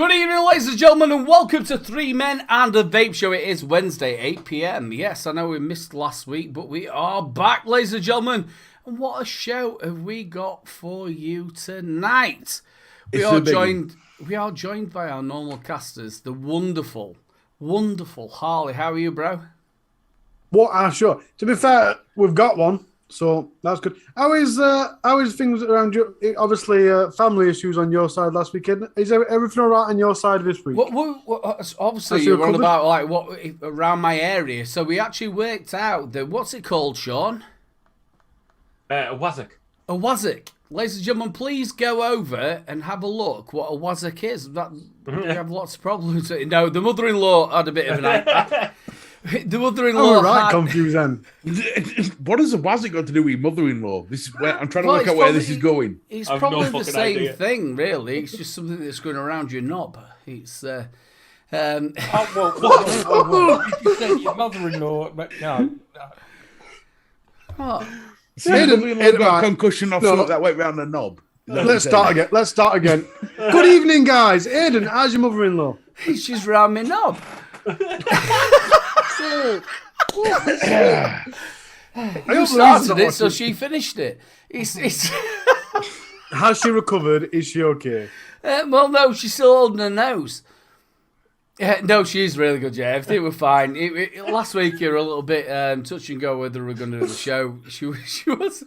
Good evening, ladies and gentlemen, and welcome to Three Men and a Vape Show. It is Wednesday, 8 p.m. Yes, I know we missed last week, but we are back, ladies and gentlemen. And what a show have we got for you tonight? We are joined by our normal casters, the wonderful Harley. How are you, bro? What? Sure. To be fair, we've got one, so that's good. How is things around you? Obviously, family issues on your side last weekend. Is everything all right on your side this week? Obviously, you're on about like what around my area. So we actually worked out that what's it called, Sean? A wazzock. A wazzock. Ladies and gentlemen, please go over and have a look what a wazzock is. We have lots of problems. No, the mother-in-law had a bit of an eye. The mother-in-law. Confused then. What has a wazzock got to do with mother-in-law? This is where I'm trying to work out where this is going. It's probably the same thing, really. It's just something that's going around your knob. It's. You said your mother-in-law. No. What? Mother-in-law got a concussion off something that went round the knob. Let's start again. Good evening, guys. Aidan, how's your mother-in-law? She's round my knob. You started it, so she finished it. It's Has she recovered? Is she okay? well, no, she's still holding her nose. No, she's really good, yeah. Everything was fine. Last week, you were a little bit touch and go whether we were going to do the show. She was.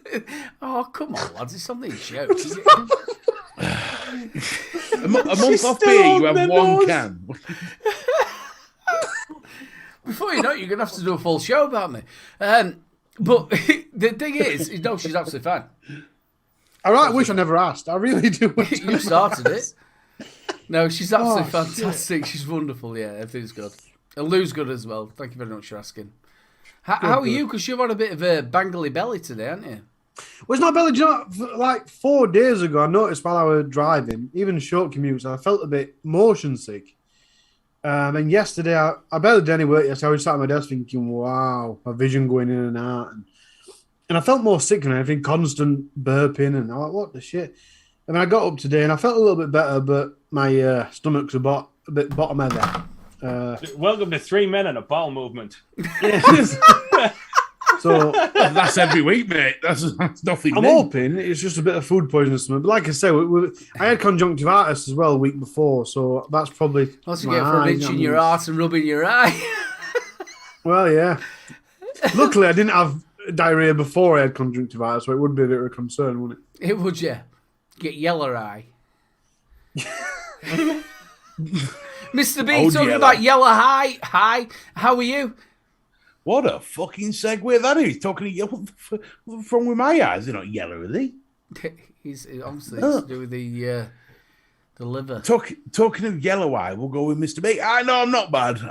Oh, come on, lads. It's something show. A month off beer, you have one can. Before you know it, you're going to have to do a full show about me. But the thing is, no, she's absolutely fine. I wish I never asked. I really do. You started it. No, she's absolutely fantastic. Shit. She's wonderful. Yeah, everything's good. And Lou's good as well. Thank you very much for asking. How are you? Because you've had a bit of a bangly belly today, haven't you? Well, it's not belly. Do you know, like 4 days ago, I noticed while I was driving, even short commutes, I felt a bit motion sick. And yesterday, I barely did any work yesterday. I was sat at my desk thinking, wow, my vision going in and out. And I felt more sick than anything, constant burping. And I'm like, what the shit? And I got up today and I felt a little bit better, but my stomach's a bit bottom heavy. Welcome to Three Men and a Bowel Movement. Yes. So that's every week, mate. That's nothing. I'm hoping it's just a bit of food poisoning or something. But like I say, I had conjunctivitis as well a week before, so that's probably. What's you get for itching your arse and rubbing your eye? Well, yeah. Luckily, I didn't have diarrhea before I had conjunctivitis, so it would be a bit of a concern, wouldn't it? It would, yeah. Get yellow eye. Mr. B talking about yellow eye. Hi, how are you? What a fucking segue that is. Talking to yellow. What's wrong with my eyes? They're not yellow, are they? He's obviously it's to do with the liver. Talking of yellow eye, we'll go with Mr. B. I know I'm not bad.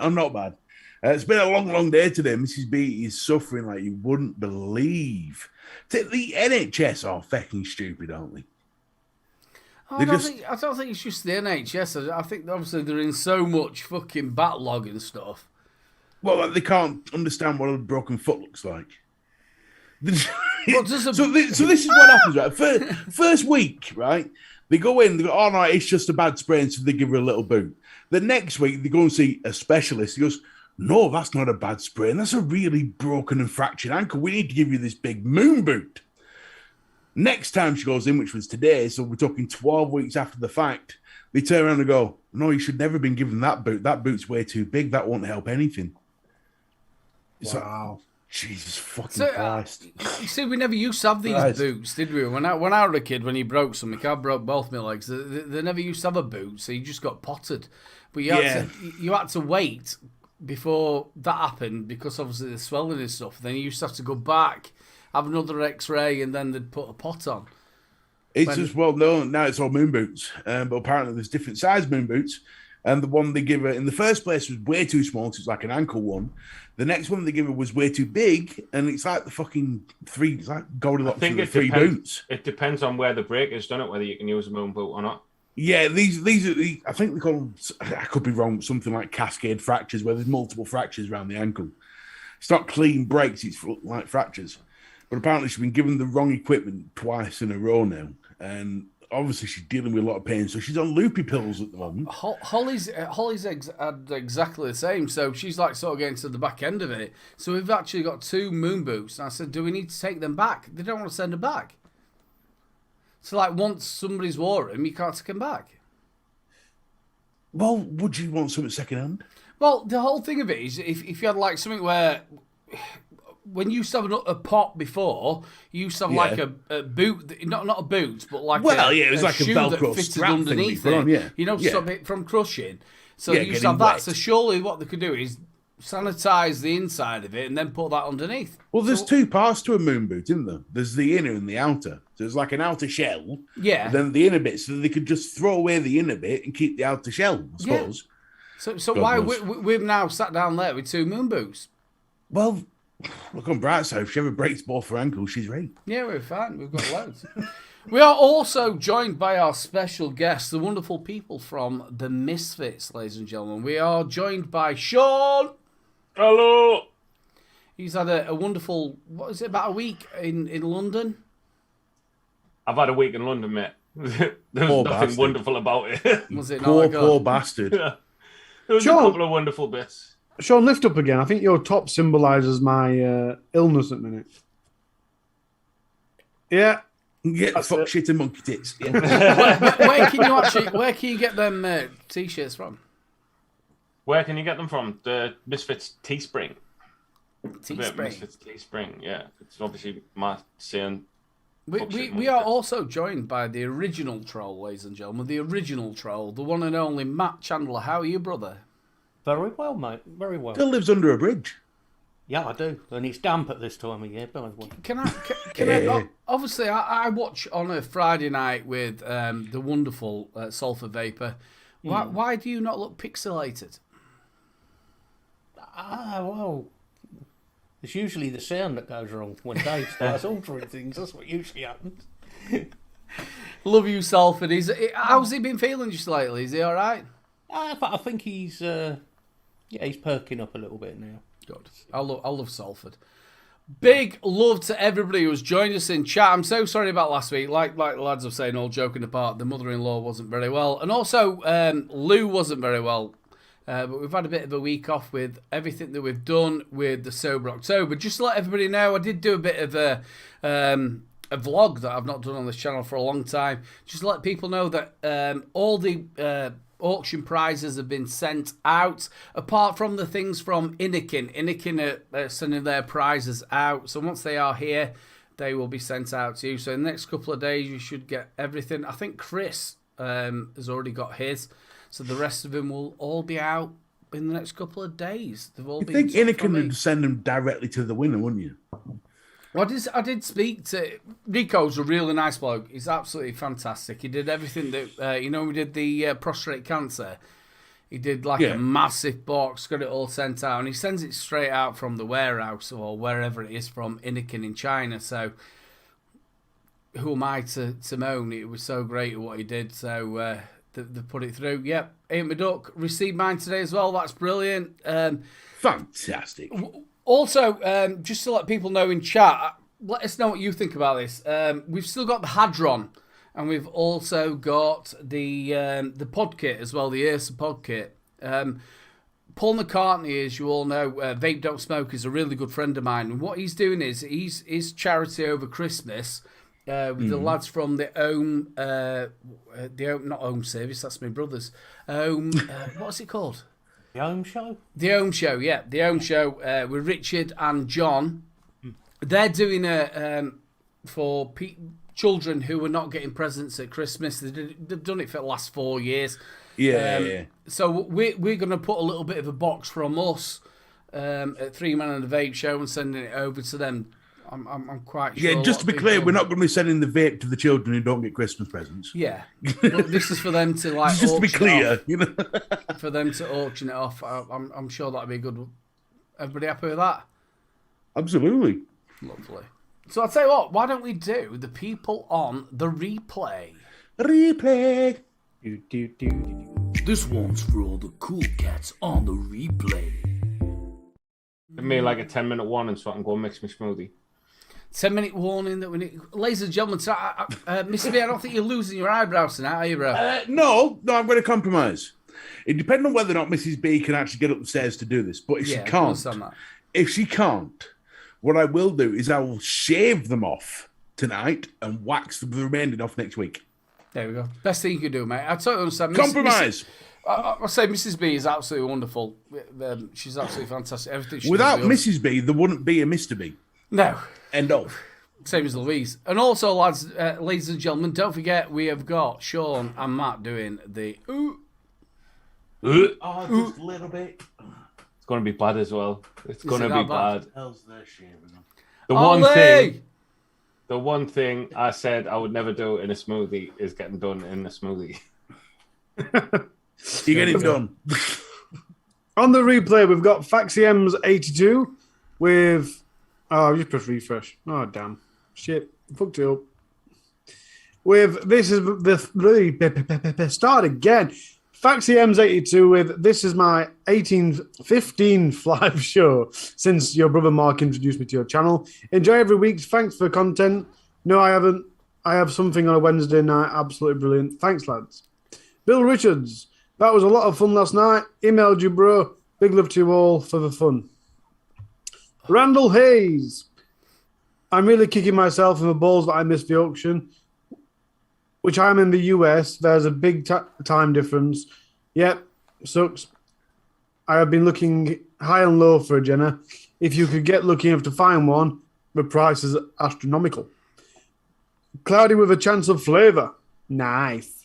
It's been a long day today. Mrs. B is suffering like you wouldn't believe. The NHS are fucking stupid, aren't they? I don't think it's just the NHS. I think obviously they're in so much fucking backlog and stuff. Well, they can't understand what a broken foot looks like. So this is what happens, right? First week, right? They go in, they go, oh no, it's just a bad sprain, so they give her a little boot. The next week, they go and see a specialist. He goes, no, that's not a bad sprain. That's a really broken and fractured ankle. We need to give you this big moon boot. Next time she goes in, which was today, so we're talking 12 weeks after the fact, they turn around and go, no, you should never have been given that boot. That boot's way too big. That won't help anything. Wow. Jesus fucking Christ. You see, we never used to have these boots, did we? When I was a kid, when he broke something, I broke both my legs. They never used to have a boot, so you just got potted. But you had to wait before that happened because obviously the swelling and stuff. Then you used to have to go back, have another X-ray, and then they'd put a pot on. It's just well known now. It's all moon boots, but apparently there's different size moon boots. And the one they give her in the first place was way too small, so it's like an ankle one. The next one they give her was way too big, and it's like the fucking three, it's like Goldilocks with the three boots. It depends on where the break is, doesn't it? Whether you can use a moon boot or not. Yeah, these are I think they call them, I could be wrong, something like cascade fractures, where there's multiple fractures around the ankle. It's not clean breaks, it's like fractures. But apparently she's been given the wrong equipment twice in a row now. And obviously she's dealing with a lot of pain, so she's on loopy pills at the moment. Holly's had exactly the same, so she's like sort of getting to the back end of it. So we've actually got 2 moon boots, and I said, do we need to take them back? They don't want to send them back. So like once somebody's wore them, you can't take them back. Well, would you want something secondhand? Well, the whole thing of it is if you had like something where when you used to have a pot before, you used to have like a boot, not a boot, but like it was like a shoe Velcro that fitted strap underneath thing it. You know, to stop it from crushing. So you used to have getting that. wet. So surely what they could do is sanitize the inside of it and then put that underneath. Well, there's 2 parts to a moon boot, isn't there? There's the inner and the outer. So there's like an outer shell, and then the inner bit, so they could just throw away the inner bit and keep the outer shell, I suppose. So why we've now sat down there with 2 moon boots? Well, look on bright side. If she ever breaks both her ankles, she's right. Yeah, we're fine. We've got loads. We are also joined by our special guests, the wonderful people from the Misfits, ladies and gentlemen. We are joined by Sean. Hello. He's had a wonderful, what is it, about a week in London? I've had a week in London, mate. There was Poor nothing bastard. wonderful about it. Was it Poor, not? poor bastard. There was Sean. a couple of wonderful bits. Sean, lift up again. I think your top symbolises my illness at the minute. Yeah. Get the fuck shit and monkey tits. Yeah. Where can you get them t-shirts from? Where can you get them from? The Misfits Teespring. Teespring. Misfits Teespring, yeah. It's obviously my saying. We are also joined by the original troll, ladies and gentlemen. The original troll, the one and only Matt Chandler. How are you, brother? Very well, mate. Very well. Still lives under a bridge. Yeah, I do. And it's damp at this time of year, by the way. Can I obviously, I watch on a Friday night with the wonderful Sulphur Vapor. Why do you not look pixelated? Well, it's usually the sound that goes wrong when Dave starts altering things. That's what usually happens. Love you, Sulphur. How's he been feeling just lately? Is he all right? I think he's perking up a little bit now. Good. I love Salford. Big love to everybody who's joined us in chat. I'm so sorry about last week. Like lads were saying, all joking apart, the mother-in-law wasn't very well. And also, Lou wasn't very well. But we've had a bit of a week off with everything that we've done with the Sober October. Just to let everybody know, I did do a bit of a vlog that I've not done on this channel for a long time. Just to let people know that all the auction prizes have been sent out, apart from the things from Innikin. Innikin are sending their prizes out, so once they are here, they will be sent out to you. So in the next couple of days, you should get everything. I think Chris has already got his, so the rest of them will all be out in the next couple of days. They've all been. You think Innikin would send them directly to the winner, wouldn't you? Well, I did speak to Rico's a really nice bloke. He's absolutely fantastic. He did everything that we did the prostate cancer. He did like a massive box, got it all sent out, and he sends it straight out from the warehouse or wherever it is from Innikin in China. So who am I to moan? It was so great what he did. So they put it through. Yep, Ain't My Duck received mine today as well. That's brilliant. Fantastic. Also, just to let people know in chat, let us know what you think about this. We've still got the Hadron, and we've also got the pod kit as well, the Ursa pod kit. Paul McCartney, as you all know, Vape Don't Smoke, is a really good friend of mine. And what he's doing is his charity over Christmas with the lads from the not Home Service, that's my brother's. What's it called? The Home Show? The Home Show, yeah. The Home Show with Richard and John. They're doing for children who are not getting presents at Christmas. They've done it for the last 4 years. Yeah. So we're going to put a little bit of a box from us at Three Men and the Vape Show and sending it over to them. I'm quite sure. Yeah, just to be clear, we're not going to be sending the vape to the children who don't get Christmas presents. Yeah, but this is for them to like. Just to be clear, for them to auction it off. I'm sure that'd be good. Everybody happy with that? Absolutely. Lovely. So I'll tell you what. Why don't we do the people on the replay? Replay. This one's for all the cool cats on the replay. Give me like a 10-minute warning so I can go and mix my smoothie. 10-minute warning that we need. Ladies and gentlemen, Mr. B, I don't think you're losing your eyebrows tonight, are you, bro? No, I'm going to compromise. It depends on whether or not Mrs. B can actually get up the stairs to do this. But if she can't, what I will do is I will shave them off tonight and wax the remaining off next week. There we go. Best thing you can do, mate. I totally understand. Compromise. I say Mrs. B is absolutely wonderful. She's absolutely fantastic. Everything she Without does. Mrs. B, there wouldn't be a Mr. B. No. End of. Same as Louise. And also, lads, ladies and gentlemen, don't forget we have got Sean and Matt doing the ooh. Oh, just a little bit. It's going to be bad as well. It's going to be bad. Hell's their shaving. The one thing I said I would never do in a smoothie is getting done in a smoothie. You get it done. On the replay, we've got FaxiM's 82 with... Oh, just press refresh. Oh, damn. Shit. Fucked it up. With... This is the... Start again. FaxiM's 82 with... This is my 15th live show since your brother Mark introduced me to your channel. Enjoy every week. Thanks for content. No, I haven't. I have something on a Wednesday night. Absolutely brilliant. Thanks, lads. Bill Richards. That was a lot of fun last night. Emailed you, bro. Big love to you all for the fun. Randall Hayes. I'm really kicking myself in the balls that I missed the auction, which I'm in the US. There's a big time difference. Yep, sucks. I have been looking high and low for a Jenna. If you could get lucky enough to find one, the price is astronomical. Cloudy with a chance of flavour. Nice.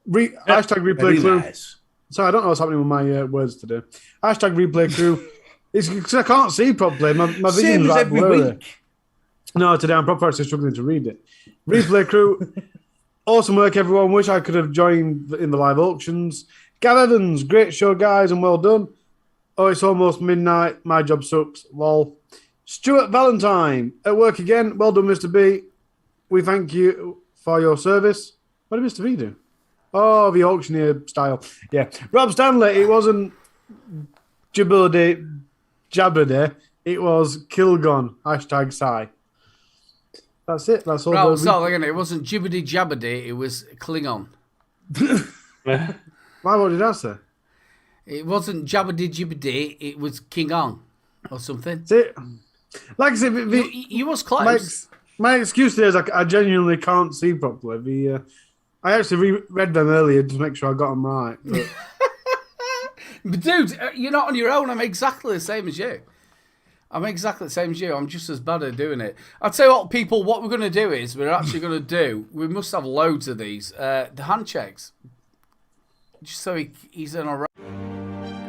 Hashtag replay crew. Nice. Sorry, I don't know what's happening with my words today. Hashtag replay crew. It's because I can't see properly. My vision's right blurry. No, today I'm probably actually struggling to read it. Replay crew. Awesome work, everyone. Wish I could have joined in the live auctions. Gav Evans, great show, guys, and well done. Oh, it's almost midnight. My job sucks. Lol. Stuart Valentine, at work again. Well done, Mr. B. We thank you for your service. What did Mr. B do? Oh, the auctioneer style. Yeah. Rob Stanley, it wasn't Jabberday. It was Kilgon. Hashtag sigh. That's it. That's all. Right, so again, it wasn't Jibbity Jabbity, it was Klingon. Why, what did I say? It wasn't Jabbity Jibbity, it was King On or something. That's it. Like I said, you was close. My excuse there is I genuinely can't see properly. I actually read them earlier to make sure I got them right. But... But dude, you're not on your own. I'm exactly the same as you. I'm just as bad at doing it. I'll tell you what, people, what we're going to do is we must have loads of these. The hand checks. Just so he's in a row.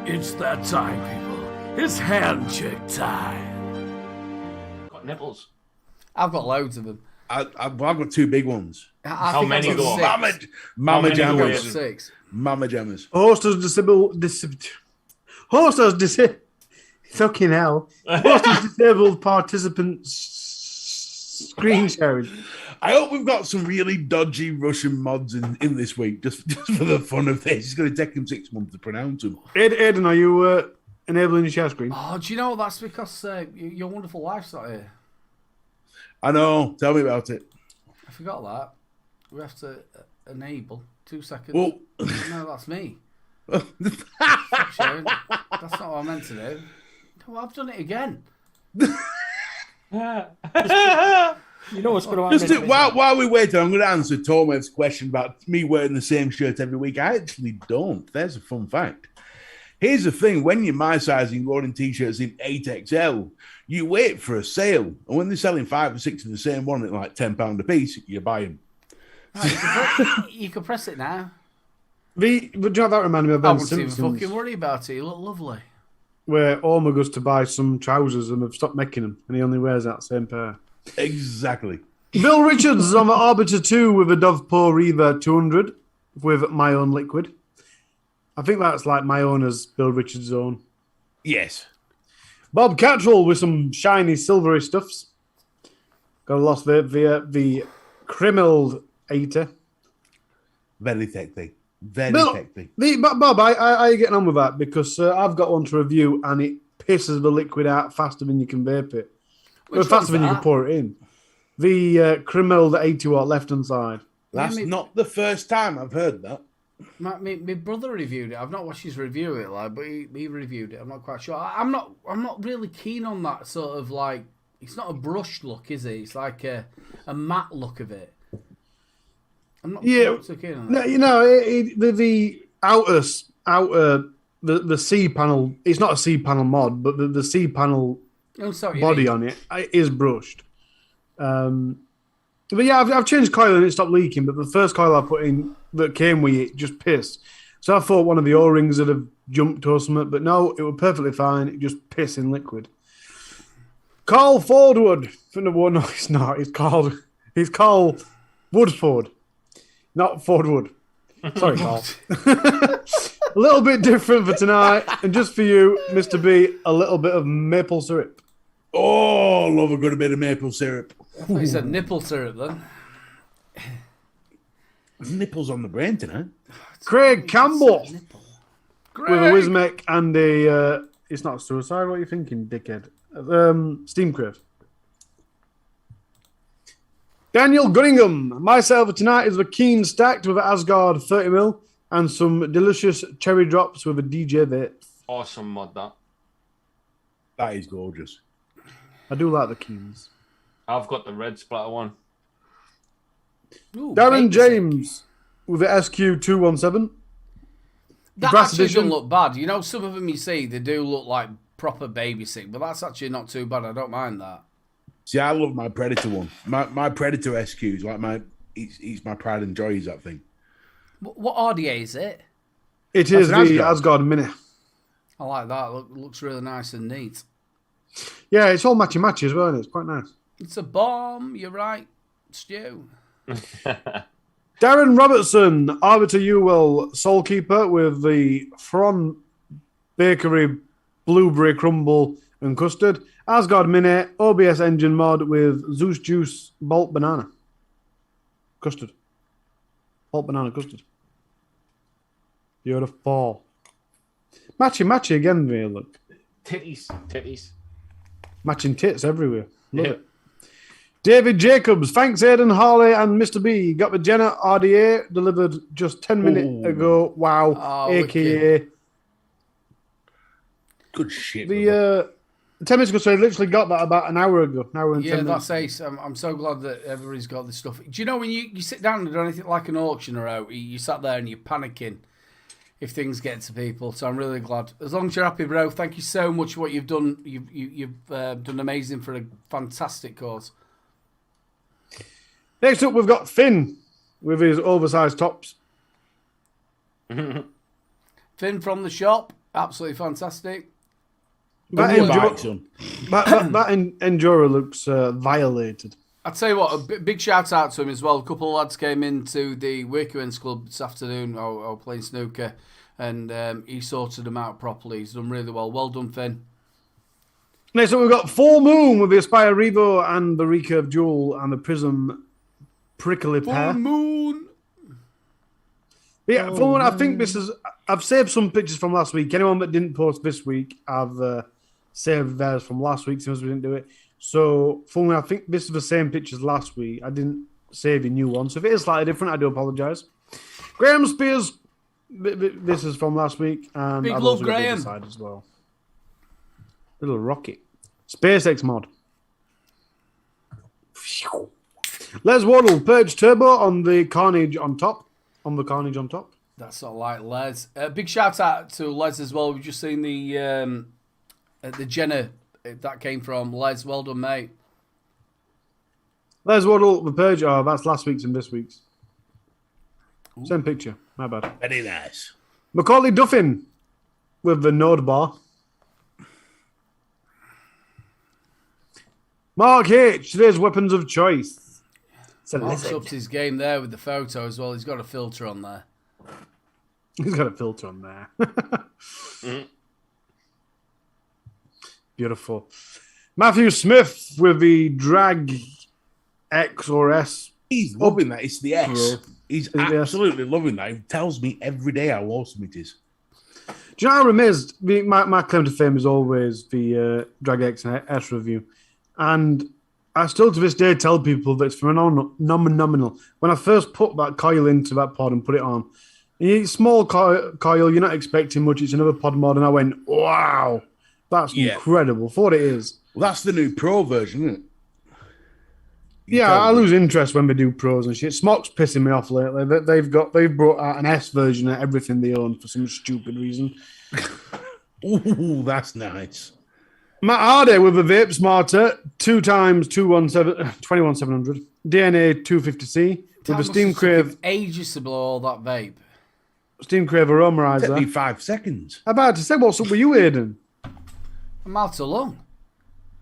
It's that time, people. It's hand check time. Got nipples. I've got loads of them. I've got two big ones. How many go? Mama jammers. 6. Mama jammers. Host has disabled participants screen sharing. I hope we've got some really dodgy Russian mods in this week, just for the fun of this. It's going to take him 6 months to pronounce them. Aidan, are you enabling your share screen? Oh, do you know that's because your wonderful wife's not here? I know. Tell me about it. I forgot that. We have to enable. 2 seconds. Well, no, that's me. Stop sharing. That's not what I meant to do. No, I've done it again. You know what's going to happen. While we wait, I'm going to answer Tomev's question about me wearing the same shirt every week. I actually don't. There's a fun fact. Here's the thing. When you're my size and you're ordering T-shirts in 8XL, you wait for a sale. And when they're selling 5 or 6 of the same one at like £10 a piece, you buy them. Right, you can press it now. Would you have that reminded me of I Ben wouldn't even Simpsons, fucking worry about it. You look lovely. where Homer goes to buy some trousers and they've stopped making them, and he only wears that same pair. Exactly. Bill Richards is on the Arbiter 2 with a Dovepot Reaver 200 with My Own Liquid. I think that's like My Own as Bill Richards' own. Yes. Bob Cattrall with some shiny silvery stuffs. Got a lost vape via the Crimmelled 80. Very techy. Very techy. Bob, how are you getting on with that? Because I've got one to review and it pisses the liquid out faster than you can vape it. Faster than you can pour it in. The criminal, the 80-watt left-hand side. That's not the first time I've heard that. My brother reviewed it. I've not watched his review of it, like, but he reviewed it. I'm not quite sure. I'm not really keen on that sort of like. It's not a brushed look, is it? It's like a matte look of it. I'm not so keen on that. No, you know, the outer the C panel. It's not a C panel mod, but the C panel body on it is brushed. But yeah, I've changed coil and it stopped leaking. But the first coil I put in that came with it just pissed. So I thought one of the O-rings would have jumped or something, but no, it was perfectly fine. It just pissed in liquid. Carl Fordwood. No, it's not. It's called Woodford, not Fordwood. Sorry, Carl. A little bit different for tonight, and just for you, Mr. B, a little bit of maple syrup. Oh, love a good bit of maple syrup. I thought you said nipple syrup then. Nipples on the brain tonight. Craig Campbell Great. with a Wismec and a. It's not suicide. What are you thinking, dickhead? Steam Crave. Daniel Gunningham. Myself tonight is a keen stacked with an Asgard 30mm and some delicious cherry drops with a DJ Vape. Awesome mod, that. That is gorgeous. I do like the keens. I've got the red splatter one. Ooh, Darren basic. James with the SQ217. That Brass actually edition. doesn't look bad. You know, some of them you see, they do look like proper baby sick, but that's actually not too bad. I don't mind that. See, I love my Predator one. My Predator SQs, like he's my pride and joy, is that thing. What RDA is it? It is That's the an Asgard Mini. I like that. Looks really nice and neat. Yeah, it's all matchy as well, isn't it? It's quite nice. It's a bomb. You're right, Stu. Darren Robertson, Arbiter Ewell, Soulkeeper with the Fron Bakery Blueberry Crumble and Custard. Asgard Mini, OBS Engine Mod with Zeus Juice Bolt Banana. Custard. Bolt Banana Custard. Beautiful. Matchy again, there, look. Titties. Matching tits everywhere. Love it. David Jacobs, thanks Aidan, Harley, and Mr. B. Got the Jenna RDA delivered just 10 minutes ago. Wow. Oh, AKA. wicked. Good shit. The 10 minutes ago, so I literally got that about an hour ago. An hour and 10 Yeah, minutes. that's ace. I'm so glad that everybody's got this stuff. Do you know when you sit down and do anything like an auction or out, you sat there and you're panicking if things get to people. So I'm really glad. As long as you're happy, bro. Thank you so much for what you've done. You've done amazing for a fantastic cause. Next up, we've got Finn with his oversized tops. Finn from the shop. Absolutely fantastic. That Bike, son. Enduro looks violated. I'll tell you what, a big shout out to him as well. A couple of lads came into the Wakewens Club this afternoon, or playing snooker, and he sorted them out properly. He's done really well. Well done, Finn. Next up, we've got Full Moon with the Aspire Revo and the Recurve Jewel and the Prism Prickly Pear. Full moon. Yeah, Full Moon, I think this is... I've saved some pictures from last week. Anyone that didn't post this week, I've saved theirs from last week since we didn't do it. So, Full Moon, I think this is the same pictures last week. I didn't save a new one. So if it is slightly different, I do apologise. Graham Spears, this is from last week. And Big I've love, also got the other Graham. side as well. Little rocket. SpaceX mod. Les Waddle, Purge Turbo on the Carnage on top. That's not like Les. Big shout out to Les as well. We've just seen the Jenna that came from Les. Well done, mate. Les Waddle, the Purge. Oh, that's last week's and this week's. Same picture. My bad. Very nice. Macaulay Duffin with the Node Bar. Mark H, today's weapons of choice. It's a Mark's lizard. upped his game there with the photo as well. He's got a filter on there. He's got a filter on there. Beautiful. Matthew Smith with the Drag X or S. He's loving that. It's the S. He's the S? absolutely loving that. He tells me every day how awesome it is. Do you know, I'm amazed? My claim to fame is always the Drag X and S review. And I still to this day tell people that it's phenomenal. When I first put that coil into that pod and put it on, it's small coil, you're not expecting much. It's another pod mod, and I went, wow, that's incredible for what it is. Well, that's the new Pro version, isn't it? I lose interest when they do pros and shit. Smock's pissing me off lately. They've brought out an S version of everything they own for some stupid reason. Ooh, that's nice. Matt Hardy with a Vape Smarter, 2x 21700 DNA 250C with a Steam Crave ages to blow all that vape. Steam Crave aromerizer. Took me 5 seconds. I'm about to say, what's up with you, Aidan? I'm out too long.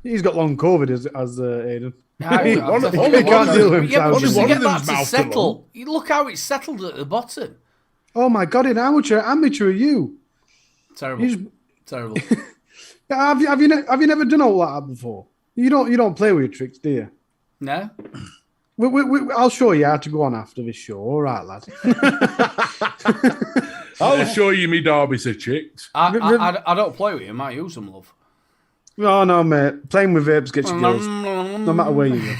He's got long COVID as Aidan. He can't deal with himself. Just to One get of that them's to mouth settle. You look how it's settled at the bottom. Oh my God, how much amateur are you? Terrible. Terrible. Have you never done all that before? You don't play with your tricks, do you? No? I'll show you how to go on after this show. All right, lad. I'll show you me Derbyshire chicks. I don't play with him. I use them, love. Oh, no, mate. Playing with vapes gets you girls. No matter where you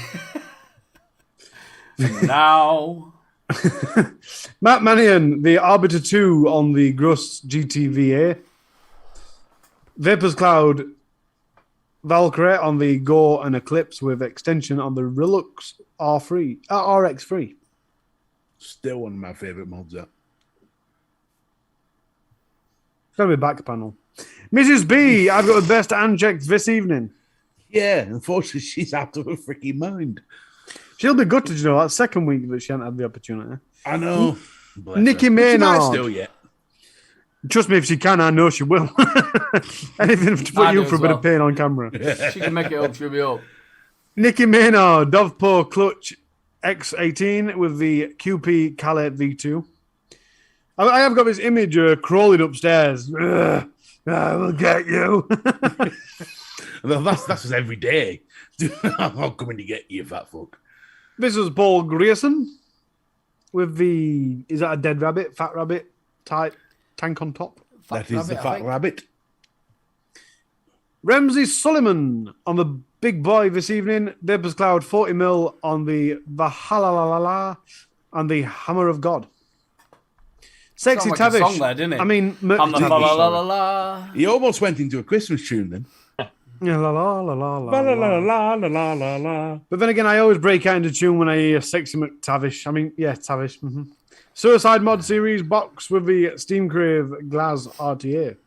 go. Now. Matt Mannion, the Arbiter 2 on the Gross GTVA. Vapors Cloud Valkyrie on the Go and Eclipse with extension on the Relux RX3. Still one of my favourite mods, that. It's got to be back panel. Mrs. B, I've got the best unchecked this evening. Yeah, unfortunately, she's out of her freaking mind. She'll be gutted, you know, that second week that she hadn't had the opportunity. I know. Nikki She might Maynard. still yet. Trust me, if she can, I know she will. Anything to put you for a bit of pain on camera. She can make it up, she'll be up. Nikki Maynard, Dovpo Clutch X18 with the QP Calais V2. I have got this image crawling upstairs. I will get you. That's us every day. I'm not coming to get you, fat fuck. This is Paul Grierson with the, is that a dead rabbit, fat rabbit type tank on top? That is the fat rabbit. Ramsey Suleiman on the big boy this evening. Vapors Cloud 40mm on the Vahalalala and the Hammer of God. Sexy Like Tavish. a song there, didn't it? I mean, On the Tavish, la la la sorry. la. He almost went into a Christmas tune then. Yeah, la la la la la La la la. la la la la la. But then again, I always break out into tune when I hear Sexy McTavish. I mean, yeah, Tavish. Mm-hmm. Suicide Mod Series box with the Steam Crave Glass RTA.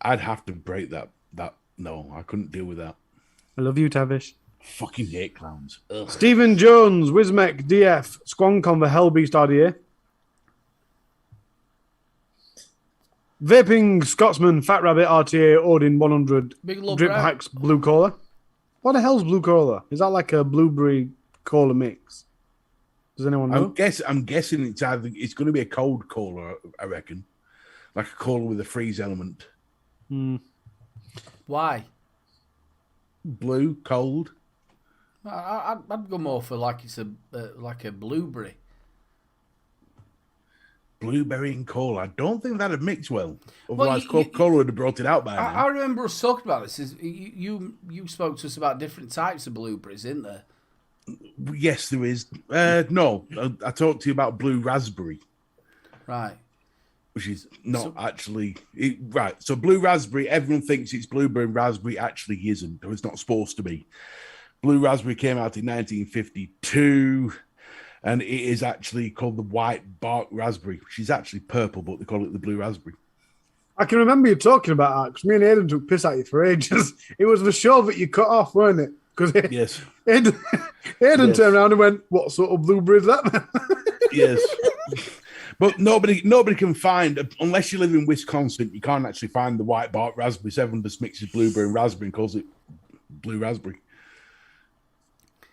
I'd have to break that. No, I couldn't deal with that. I love you, Tavish. Fucking hate clowns. Ugh. Stephen Jones, Wizmec DF, Squonk on the Hellbeast RDA. Vaping Scotsman, Fat Rabbit RTA, Odin 100, Big love, Drip Brad. Hacks Blue Cola. What the hell's Blue Cola? Is that like a blueberry cola mix? Does anyone know? I'm guessing it's going to be a cold cola, I reckon. Like a cola with a freeze element. Why? Blue, cold. I'd go more for like it's like a blueberry. Blueberry and cola. I don't think that'd mix well. Well, Otherwise, Coca-Cola would have brought it out by I now. remember us talking about this. You spoke to us about different types of blueberries, isn't there? Yes, there is. No, I talked to you about blue raspberry, Right. which is not actually... right, so blue raspberry, everyone thinks it's blueberry and raspberry. Actually isn't, or it's not supposed to be. Blue raspberry came out in 1952, and it is actually called the white bark raspberry, which is actually purple, but they call it the blue raspberry. I can remember you talking about that because me and Aidan took piss at you for ages. It was the show that you cut off, weren't it? Because Yes. Aidan Yes. turned around and went, "What sort of blueberry is that?" Yes. But nobody can find, unless you live in Wisconsin, you can't actually find the white bark raspberry. So everyone just mixes blueberry and raspberry and calls it blue raspberry.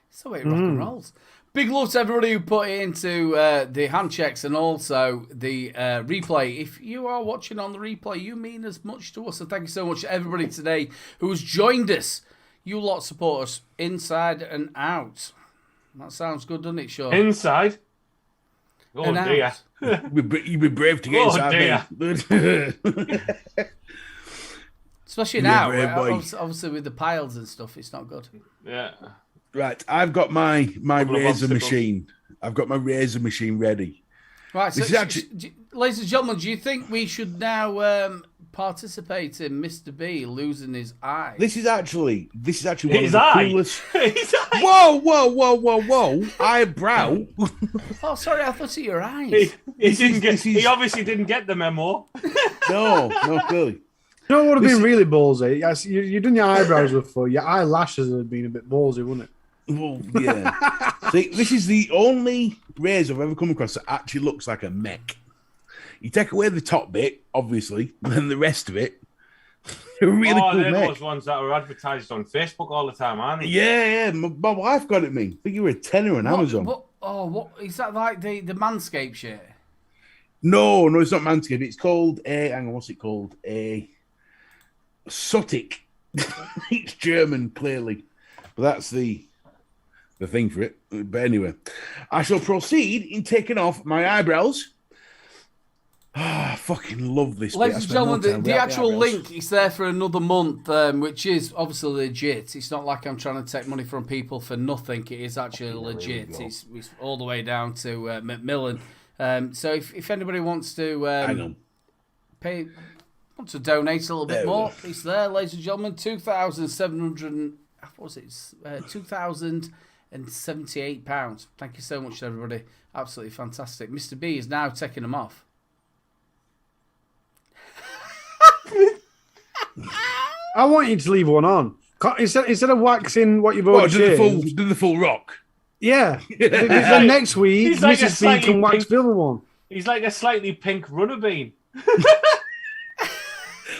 It's the way it rock and rolls. Big love to everybody who put it into the hand checks and also the replay. If you are watching on the replay, you mean as much to us. So thank you so much to everybody today who has joined us. You lot support us inside and out. That sounds good, doesn't it, Sean? Inside. Oh And dear. out. You'd be brave to get Oh, inside me. Especially Yeah, now, brave right? boy. Obviously with the piles and stuff, it's not good. Yeah. Right, I've got my Couple of razor obstacles. machine. I've got my razor machine ready. Right, so, This is actually- ladies and gentlemen, do you think we should now participate in Mr. B losing his eye? This is actually one His of the eye. coolest. His eye. Whoa! Eyebrow. Oh, sorry, I thought it your eyes. He obviously didn't get the memo. No, clearly. You know what would have been really ballsy? Yes, you've done your eyebrows before. Your eyelashes would have been a bit ballsy, wouldn't it? Well, yeah. See, this is the only razor I've ever come across that actually looks like a mech. You take away the top bit, obviously, and then the rest of it. A really cool they're mech. those ones that are advertised on Facebook all the time, aren't they? Yeah. My wife got it me. I think you were a tenner on Amazon. What is that like the Manscaped shit? No, it's not Manscaped. It's called hang on, what's it called? Suttick. It's German, clearly. But that's the thing for it. But anyway, I shall proceed in taking off my eyebrows. I fucking love this. Ladies and gentlemen, the actual eyebrows. link is there for another month, which is obviously legit. It's not like I'm trying to take money from people for nothing. It is actually legit. It's all the way down to Macmillan. So if anybody wants to want to donate a little bit more, it's there, ladies and gentlemen. 2,700. What was it? £2,078. Thank you so much to everybody. Absolutely fantastic. Mr. B is now taking them off. I want you to leave one on. Instead of waxing what you've already shaved. Do the full rock. Yeah. Then next week, He's like a Mrs. B slightly can wax pink- the other one. He's like a slightly pink runner bean.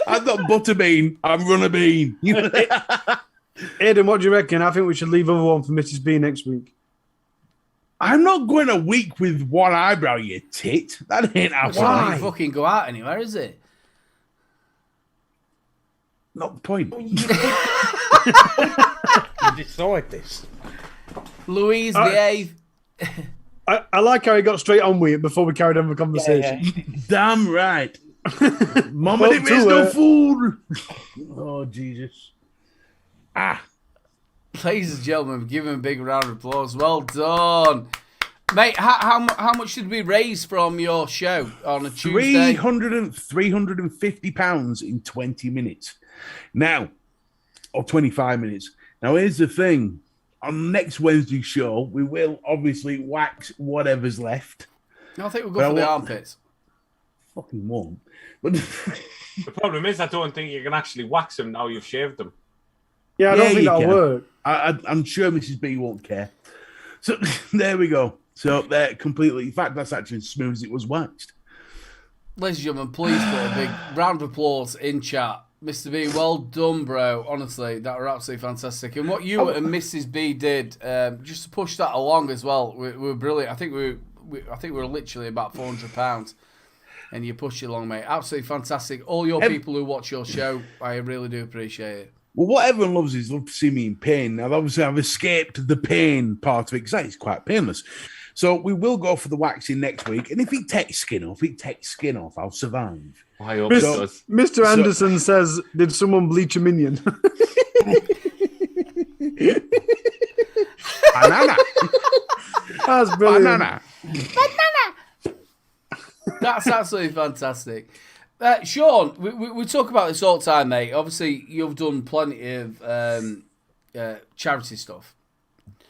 I'm not butterbean. I'm runner bean. Aidan, what do you reckon? I think we should leave the other one for Mrs. B next week. I'm not going a week with one eyebrow, you tit. That ain't happening. Why? Fucking go out anywhere, is it? Not the point. You decide this. Louise the Eighth. I like how he got straight on with it before we carried on the conversation. Damn right. Mama Well, didn't raise no to, food. Oh, Jesus. Ladies and gentlemen, give him a big round of applause. Well done. Mate, how much did we raise from your show on a Tuesday? £350 in 20 minutes. Now, or 25 minutes. Now, here's the thing. On next Wednesday's show, we will obviously wax whatever's left. I think we'll go for the armpits. Fucking won't. But The problem is, I don't think you can actually wax them now you've shaved them. Yeah, I don't think you that'll can. work. I'm sure Mrs. B won't care. So there we go. So they're completely. In fact, that's actually as smooth as it was waxed. Ladies and gentlemen, please put a big round of applause in chat. Mr. B, well done, bro. Honestly, that were absolutely fantastic. And what you and Mrs. B did, just to push that along as well, we were brilliant. I think we were literally about £400, and you pushed it along, mate. Absolutely fantastic. All your people who watch your show, I really do appreciate it. Well, what everyone loves is love to see me in pain. Now, obviously, I've escaped the pain part of it because it's quite painless. So we will go for the waxing next week. And if it takes skin off, I'll survive. I hope it does. Mr. Anderson says, did someone bleach a minion? Banana. That's brilliant. Banana. That's absolutely fantastic. Sean, we talk about this all the time, mate. Obviously, you've done plenty of charity stuff.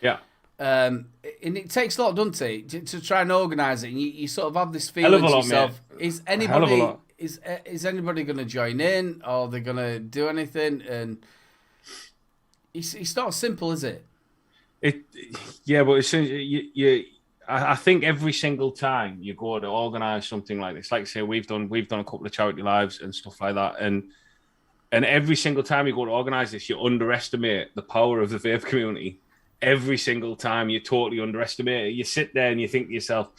Yeah. And it takes a lot, doesn't it, to try and organise it. And you sort of have this feeling to yourself: is anybody is anybody going to join in? Or are they going to do anything? And it's not simple, is it? Yeah, but I think every single time you go to organise something like this, like say we've done a couple of charity lives and stuff like that, and every single time you go to organise this, you underestimate the power of the vape community. Every single time you totally underestimate it. You sit there and you think to yourself,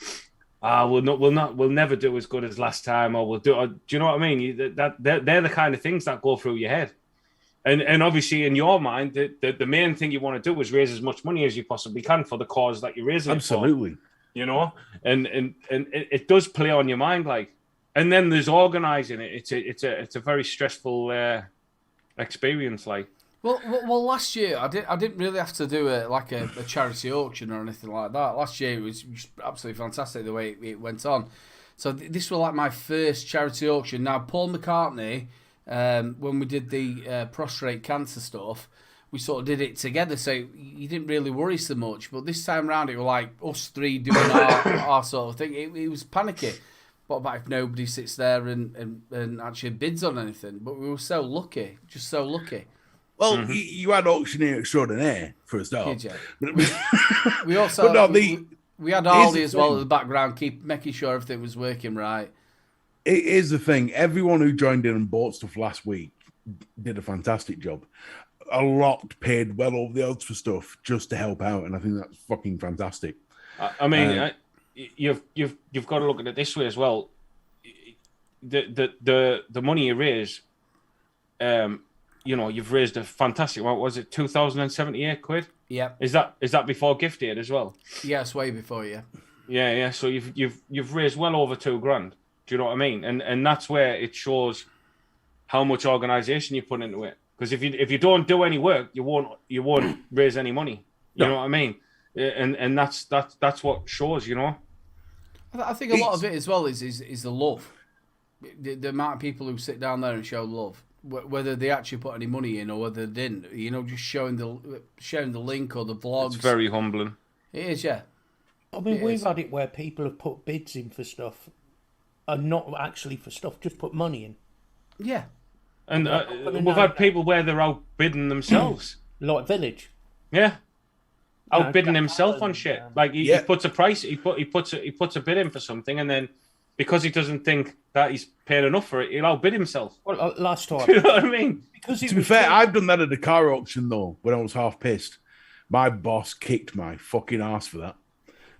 we'll never do as good as last time, or do you know what I mean? They're the kind of things that go through your head. And obviously in your mind, the main thing you want to do is raise as much money as you possibly can for the cause that you're raising. Absolutely. It for, you know, and it does play on your mind, like, and then there's organising it. It's a very stressful experience, like. Well, last year I didn't really have to do a charity auction or anything like that. Last year it was just absolutely fantastic the way it went on. So this was like my first charity auction. Now Paul McCartney, when we did the prostate cancer stuff, we sort of did it together, so you didn't really worry so much. But this time round, it was like us three doing our sort of thing. It was panicky. What about if nobody sits there and actually bids on anything? But we were so lucky, just so lucky. Well, you had auctioneer extraordinaire for a start. Did you? We also we had Harley as well in the background, making sure everything was working right. It is the thing. Everyone who joined in and bought stuff last week did a fantastic job. A lot paid well over the odds for stuff just to help out, and I think that's fucking fantastic. I mean, you've got to look at it this way as well. The money you raise, you've raised a fantastic. What was it? 2,078 quid. Yeah. Is that before gift aid as well? Yeah, it's way before. Yeah. Yeah. So you've raised well over $2,000. Do you know what I mean? And that's where it shows how much organisation you put into it. Because if you don't do any work, you won't raise any money. You know what I mean? And that's what shows. You know. I think a lot of it as well is the love, the amount of people who sit down there and show love, whether they actually put any money in or whether they didn't. You know, just sharing the link or the vlogs. It's very humbling. It is, yeah. I mean, we've had it where people have put bids in for stuff, and not actually for stuff, just put money in. Yeah. And we've had people where they're outbidding themselves. Like Village. Yeah. Outbidding himself on shit. Like he puts a price, he puts a bid in for something, and then because he doesn't think that he's paying enough for it, he'll outbid himself. Well, last time. You know what I mean? Because To be fair, I've done that at a car auction though, when I was half pissed. My boss kicked my fucking ass for that.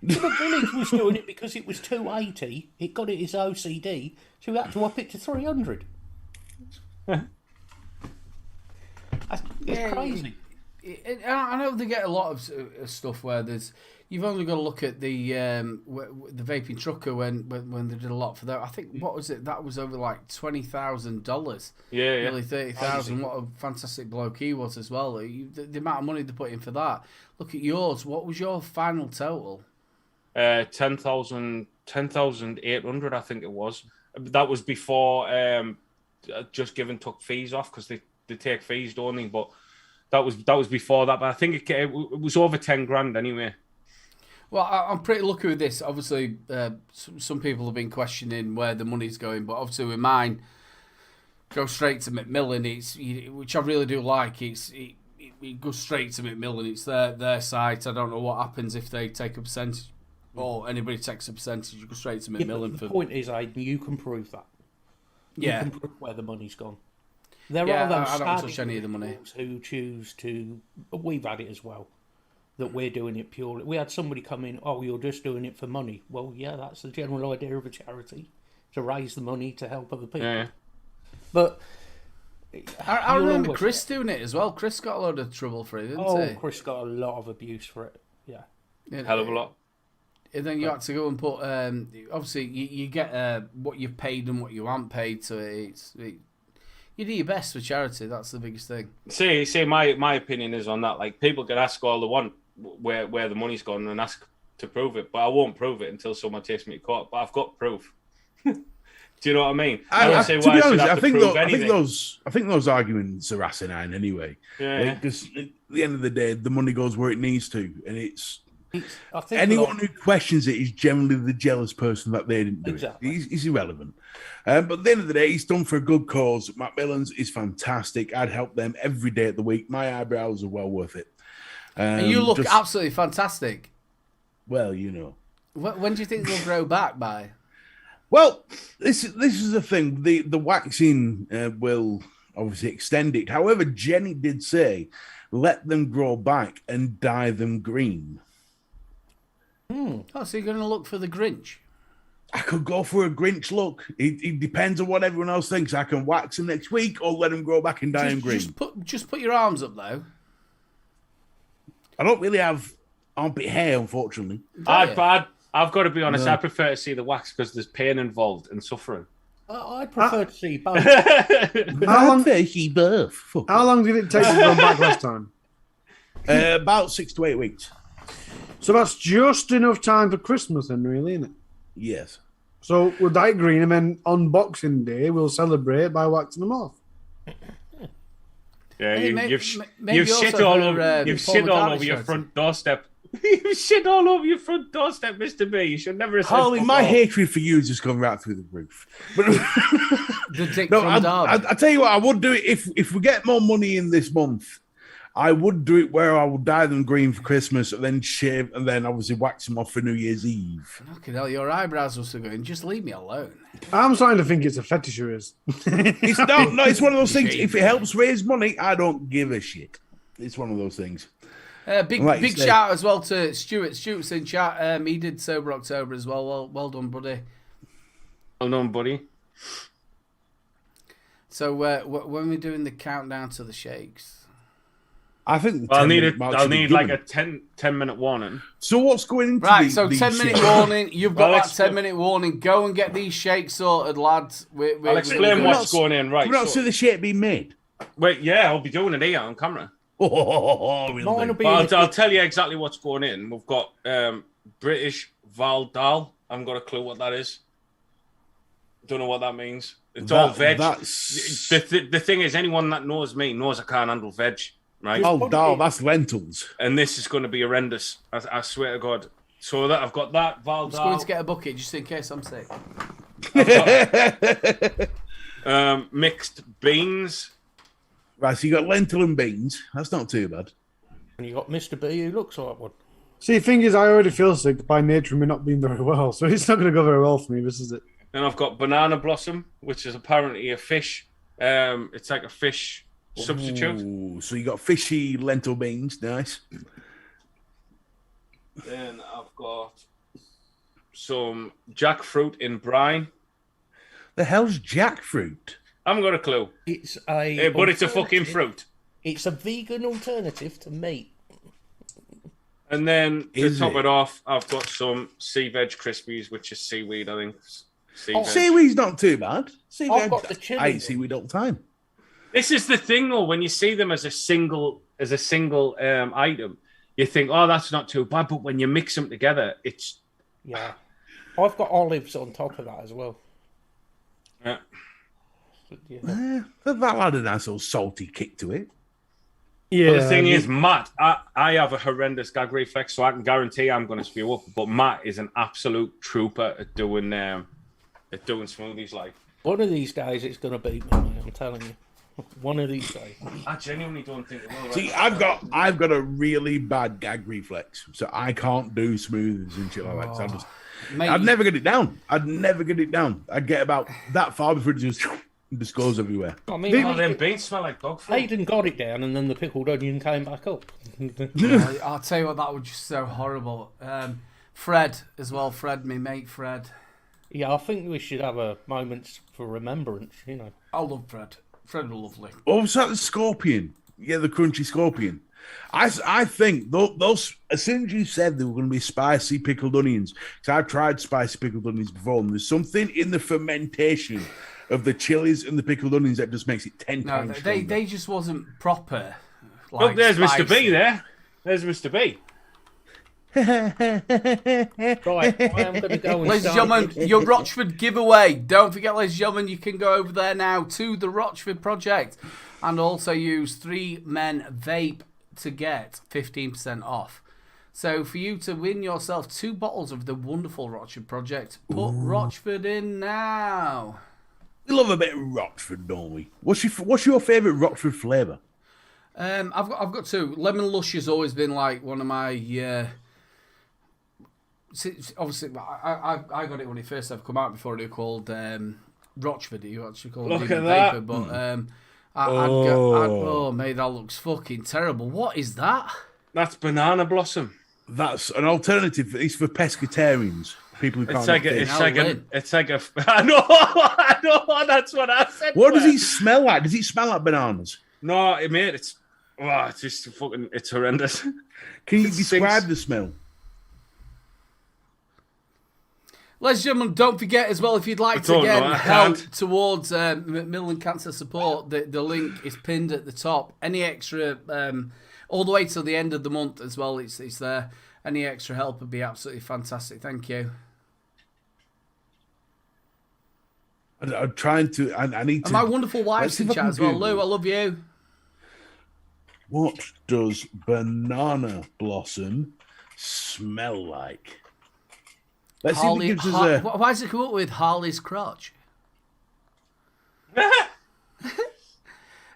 The Village was doing it because it was 280. It got it his OCD, so we had to up it to 300. It's crazy. I know they get a lot of stuff where you've only got to look at the vaping trucker when they did a lot for that. I think what was it? That was over like $20,000. Yeah, nearly 30,000. What a fantastic bloke he was as well. The amount of money they put in for that. Look at yours. What was your final total? 10,800, I think it was. That was before Just Giving took fees off because they take fees, don't they? But that was before that. But I think it was over 10 grand anyway. Well, I'm pretty lucky with this. Obviously, some people have been questioning where the money's going, but obviously with mine, go straight to Macmillan. Which I really do like. It goes straight to Macmillan. It's their site. I don't know what happens if they take a percentage or anybody takes a percentage. You go straight to Macmillan. The point is, you can prove that. You can prove where the money's gone. There I are those don't touch any of the money. Who choose to. We've had it as well. That we're doing it purely. We had somebody come in. Oh, you're just doing it for money. Well, yeah, that's the general idea of a charity, to raise the money to help other people. Yeah. But I remember Chris doing it as well. Chris got a lot of trouble for it, didn't he? Oh, Chris got a lot of abuse for it. Yeah, hell of a lot. And then you had to go and put. Obviously, you get what you've paid and what you haven't paid. So you do your best for charity. That's the biggest thing. Say my opinion is on that. Like, people can ask all they want where the money's gone and ask to prove it, but I won't prove it until someone takes me to court. But I've got proof. Do you know what I mean? I think those arguments are asinine anyway. Yeah. Because at the end of the day, the money goes where it needs to, and I think anyone who questions it is generally the jealous person that they didn't do it. He's irrelevant. But at the end of the day, he's done for a good cause. Macmillan's is fantastic. I'd help them every day of the week. My eyebrows are well worth it. And you look absolutely fantastic. Well, you know. When do you think they'll grow back by? Well, this is the thing. The waxing will obviously extend it. However, Jenny did say, let them grow back and dye them green. Oh, so you're going to look for the Grinch? I could go for a Grinch look. It depends on what everyone else thinks. I can wax them next week or let them grow back and dye them green. Just put your arms up, though. I don't really have armpit hair, unfortunately. I've got to be honest. I prefer to see the wax because there's pain involved and suffering. I prefer to see both. How long? Fuck. How long did it take to go back last time? About 6 to 8 weeks. So that's just enough time for Christmas, then, really, isn't it? Yes. So we'll dye green, and then on Boxing Day we'll celebrate by waxing them off. Yeah, Hey, you've maybe shit also all for, over. You've Paul shit all McCartney over your charity. front doorstep. You shit all over your front doorstep, Mr. B. You should never have said Harley, fuck my off. hatred for you has just gone right through the roof. But The dick no, from Derby. I tell you what, I would do it if we get more money in this month. I would do it where I would dye them green for Christmas and then shave and then obviously wax them off for New Year's Eve. Fucking hell, your eyebrows must have going. Just leave me alone. I'm starting to think it's a fetish of his. It's no, it's one of those things. If it helps raise money, I don't give a shit. It's one of those things. Big Like you big say. shout as well to Stuart. Stuart's in chat. He did Sober October as well. Well done, buddy. Well done, buddy. So when we're doing the countdown to the shakes, I think the I'll 10-minute mark I'll should be need like given. a 10-minute warning. So what's going into right? these, So these 10-minute shit? warning. You've got Well, that 10-minute warning. Go and get these shakes sorted, lads. I'll explain we're what's going in. Right. Can we not so- see the shit being made? wait, yeah, I'll be doing it here on camera. Oh, we'll Mine do. will be But I'll tell you exactly what's going in. We've got British Val Dal. I haven't got a clue what that is. Don't know what that means. It's all veg. That's The thing is, anyone that knows me knows I can't handle veg, right? oh, dal. That's lentils. And this is going to be horrendous. I swear to God. So that I've got that Val just going Dal, to get a bucket just in case I'm sick. mixed beans. Right, so you got lentil and beans. That's not too bad. And you got Mr. B who looks like one. See, the thing is, I already feel sick by nature of me not being very well, so it's not going to go very well for me. This is it. Then I've got banana blossom, which is apparently a fish. It's like a fish substitute. Ooh, so you got fishy lentil beans. Nice. Then I've got some jackfruit in brine. The hell's jackfruit? I haven't got a clue. It's a. But it's a fucking alternative- fruit. It's a vegan alternative to meat. And then to Is top it? it off, I've got some sea veg crispies, which is seaweed, I think. Sea Oh, veg. Seaweed's not too bad. I've got the chili I eat one. seaweed all the time. This is the thing, though. When you see them as a single item, you think, "Oh, that's not too bad." But when you mix them together, it's Yeah. I've got olives on top of that as well. yeah. Yeah. That had a nice little salty kick to it. Yeah. But the thing is, Matt, I have a horrendous gag reflex, so I can guarantee I'm going to spew up. But Matt is an absolute trooper at doing smoothies. Like, One of these days it's going to beat me, mate, I'm telling you. One of these days. I genuinely don't think it will. Right? See, I've got a really bad gag reflex, so I can't do smoothies and shit like that. 'cause I just, Mate, I'd never get it down. I'd get about that far before it just goes everywhere. I mean, Oh, them beans smell like dog food. Hayden got it down and then the pickled onion came back up. I'll tell you what, that was just so horrible. Fred as well. Fred, me mate, Fred. Yeah, I think we should have a moment for remembrance, you know. I love Fred. Fred was lovely. Oh, was that the scorpion? Yeah, the crunchy scorpion. I think those as soon as you said they were going to be spicy pickled onions, because I've tried spicy pickled onions before, and there's something in the fermentation of the chilies and the pickled onions that just makes it 10 No, times stronger. they just wasn't proper. Like, Look, there's spicy. Mr. B there. There's Mr. B. Right, I am going to go and Ladies and start gentlemen, it. your Rochford giveaway. Don't forget, ladies and gentlemen, you can go over there now to the Rochford Project and also use 3 Men Vape to get 15% off. So for you to win yourself 2 bottles of the wonderful Rochford Project, put Rochford in now. We love a bit of Rochford, don't we? What's your favourite Rochford flavour? I've got 2. Lemon Lush has always been like one of my. Obviously, I got it when it first ever come out before it was called Rochford. You actually called it Look Demon at Vapor, that. but oh mate, that looks fucking terrible. What is that? That's banana blossom. That's an alternative. It's for pescatarians, people who can't. It's like eat fish. I know. That's what I said. What does it? it smell like? Does it smell like bananas? No, mate. It's just fucking. It's horrendous. Can you It describe stinks. the smell? Ladies and gentlemen, don't forget as well, if you'd like to don't again know, I help can't. towards Macmillan Cancer Support, the link is pinned at the top. Any extra, all the way till the end of the month as well, it's there. Any extra help would be absolutely fantastic. Thank you. I'm trying to. I need to. And my wonderful wife's Let's see in if I chat can as well. Google. Lou, I love you. What does banana blossom smell like? Let's see if it gives us a. Why does it come up with Harley's crotch?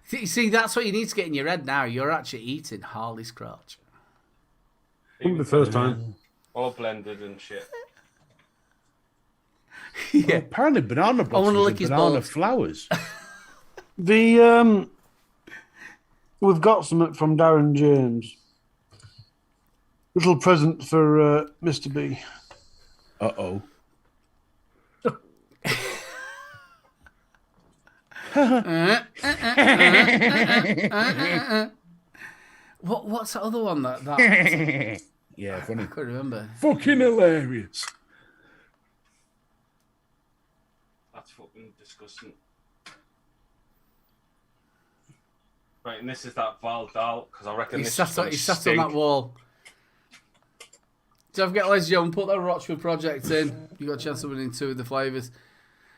See, that's what you need to get in your head now. You're actually eating Harley's crotch. Wouldn't be the first time. All blended and shit. Yeah. Apparently, banana wanna blossoms lick are his banana balls. flowers. We've got something from Darren James. Little present for Mr. B. Uh-oh. What's that other one that Yeah, funny. I couldn't remember. Fucking hilarious. That's fucking disgusting. Right, and this is that Val Dahl, because I reckon He this sat is on gonna that stink. wall. Don't forget, ladies and gentlemen, put that Rochford project in. You got a chance of winning 2 of the flavours.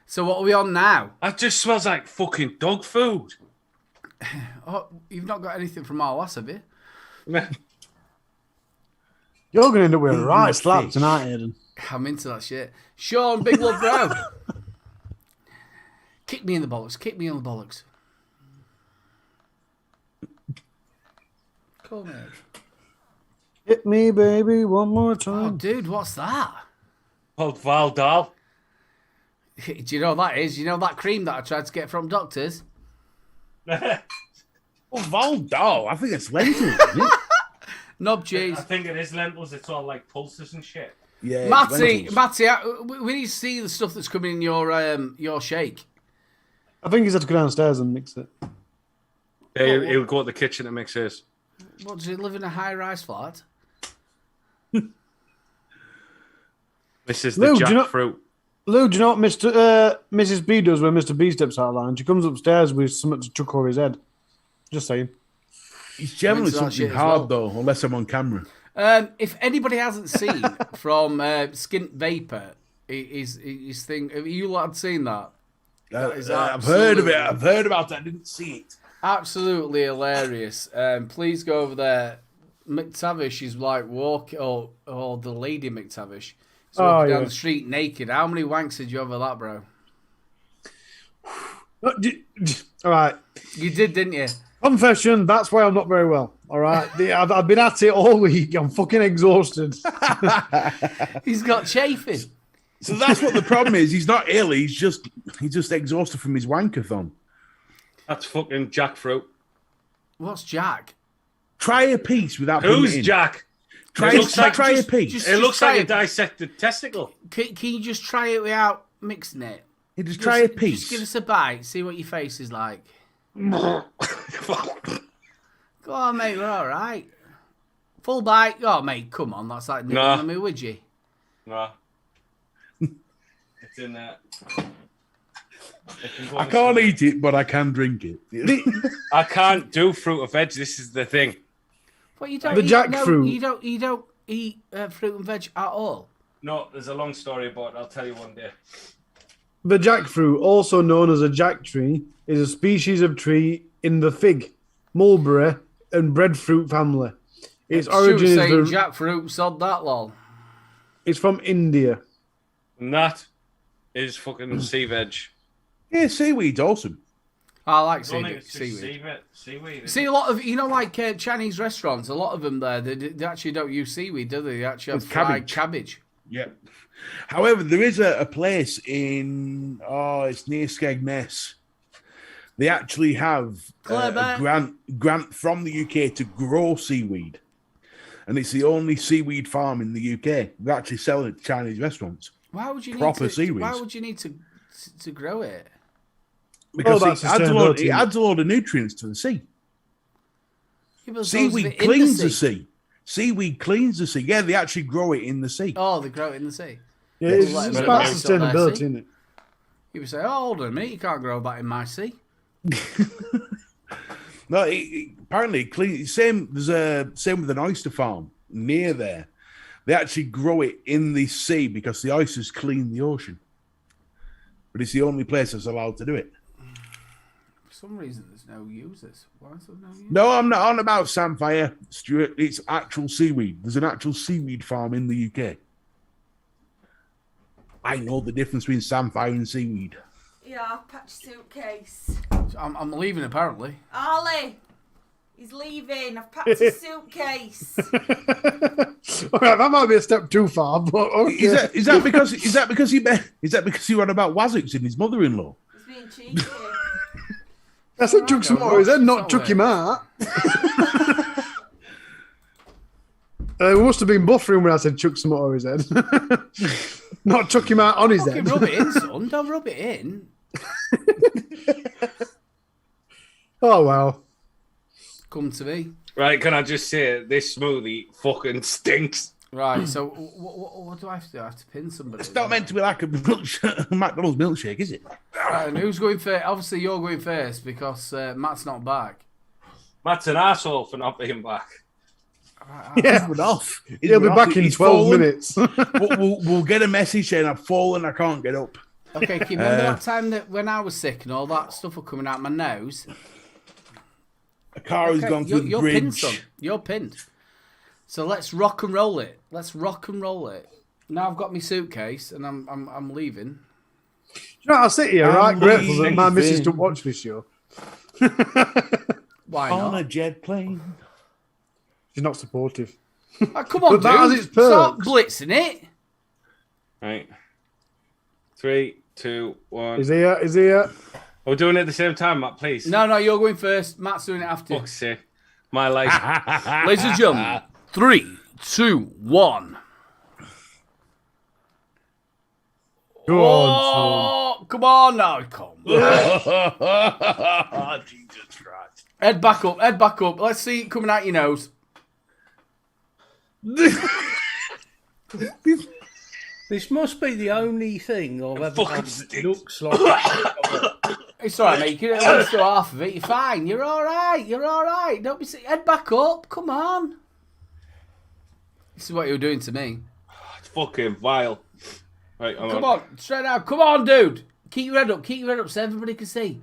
So what are we on now? That just smells like fucking dog food. Oh, you've not got anything from our last, have you? You're going to end up with a Eating right slap fish. tonight, Aiden. I'm into that shit. Sean, big love, bro. Kick me in the bollocks. Kick me in the bollocks. Come here. Hit me, baby, one more Oh, time. dude, what's that? Called Val Dahl. Do you know what that is? You know that cream that I tried to get from doctors? Oh, Val Dahl. I think it's lentils, isn't it? Knob I cheese. think it is lentils. It's all like pulses and shit. Yeah, it's Matty, lentils. we need to see the stuff that's coming in your shake. I think he's had to go downstairs and mix it. Yeah, he'll go to the kitchen and mix his. What, does he live in a high-rise flat? This is Lou, the do you know- jackfruit. Lou, do you know what Mrs. B does when Mr. B steps out of line? She comes upstairs with something to chuck over his head. Just saying. It's generally Into that shit something as hard, well. though, unless I'm on camera. If anybody hasn't seen from Skint Vapor, his thing, have you lot seen that? is I've heard of it. absolutely- I've heard about it. I didn't see it. Absolutely hilarious. Please go over there. McTavish is like walking, or the lady McTavish is walking down the street naked. How many wanks did you have of that, bro? All right. You did, didn't you? Confession, that's why I'm not very well. All right. I've been at it all week. I'm fucking exhausted. He's got chafing. So that's what the problem is. He's not ill. He's just exhausted from his wankathon. That's fucking jackfruit. What's Jack? Try a piece without putting it Who's in. Jack? Try, It looks like try a just- piece. just- It looks like try a it. dissected testicle. Can you just try it without mixing it? You just try a Just piece. give us a bite. See what your face is like. Go on, mate. We're all right. Full bite. Oh, mate, come on. That's like Nah. nibbling on me, would you? Nah. It's in there. It can go I on can't the- eat it, but I can drink it. I can't do fruit or veg. This is the thing. What, you don't The eat, jackfruit. No, you don't eat fruit and veg at all. No, there's a long story about it. I'll tell you one day. The jackfruit, also known as a jack tree, is a species of tree in the fig, mulberry, and breadfruit family. Its origin is saying the, jackfruit, sod that, lol. it's from India. And that is fucking sea veg. Yeah, seaweed's awesome. I like I don't think seaweed. it's just seaweed. See, a lot of, like Chinese restaurants, a lot of them there, they actually don't use seaweed, do they? They actually have It's fried cabbage. Yeah. However, there is a place in it's near Skegness. They actually have a Clever. grant from the UK to grow seaweed, and it's the only seaweed farm in the UK. They actually sell it at Chinese restaurants Why would you Proper need to, seaweeds. Why would you need to grow it? because that's it adds sustainability. a lot of nutrients to the sea. Yeah, but as long as Seaweed they're in cleans the sea. Seaweed cleans the sea. Yeah, they actually grow it in the sea. Oh, they grow it in the sea. Yeah, it's Let just them about know it's up there, sustainability, see? isn't it? You would say, oh, hold on a minute, you can't grow that in my sea. No, apparently clean. Same. There's a same with an oyster farm near there. They actually grow it in the sea because the oysters clean the ocean. But it's the only place that's allowed to do it. For some reason, there's no users. Why is there no users? No, I'm not on about samphire, Stuart. It's actual seaweed. There's an actual seaweed farm in the UK. I know the difference between samphire and seaweed. Yeah, I've packed your suitcase. I'm leaving, apparently. Ollie, he's leaving. I've packed his suitcase. All right, that might be a step too far, but okay. Is that because he read about Wazooks in his mother-in-law? He's being cheeky. I said took some more of his head, not took him out. We must have been buffering when I said chuck some more of his head. Not chuck him out on his Fucking head. rub it in, son. Don't rub it in. Oh, well. Come to me. Right, can I just say this smoothie fucking stinks? Right, so what do I have to do? I have to pin somebody. It's not meant to be like a McDonald's milkshake, is it? Right, and who's going first? Obviously, you're going first because Matt's not back. Matt's an arsehole for not being back. Yeah. He's off. He'll be back in He's 12 fallen. minutes. We'll get a message saying I've fallen, I can't get up. Okay, can you remember that time that when I was sick and all that stuff was coming out my nose? A car has Okay, gone through the you're bridge. pinned, son. You're pinned. So let's rock and roll it. Let's rock and roll it. Now I've got my suitcase and I'm leaving. You know, I'll sit here, right? I'm Grateful that my leaving. missus don't watch this show. Why On not? a jet plane. She's not supportive. Oh, come on, But that has dude. its perks. Stop blitzing it. Right. 3, 2, 1. Is here? We're doing it at the same time, Matt, please. No, you're going first. Matt's doing it after. Fuck's sake. My life. Ladies and gentlemen, 3, 2, 1. Go on, Oh, come on now, come. Jesus Christ. Head back up, head back up. Let's see it coming out your nose. This must be the only thing I've ever Fucking had that stinks. looks like. It's alright, mate. You can at least do half of it. You're fine. You're alright. You're alright. Don't be sick. Head back up. Come on. This is what you were doing to me. It's fucking vile. Right, hold Come on. Straight out. Come on, dude. Keep your head up. Keep your head up so everybody can see.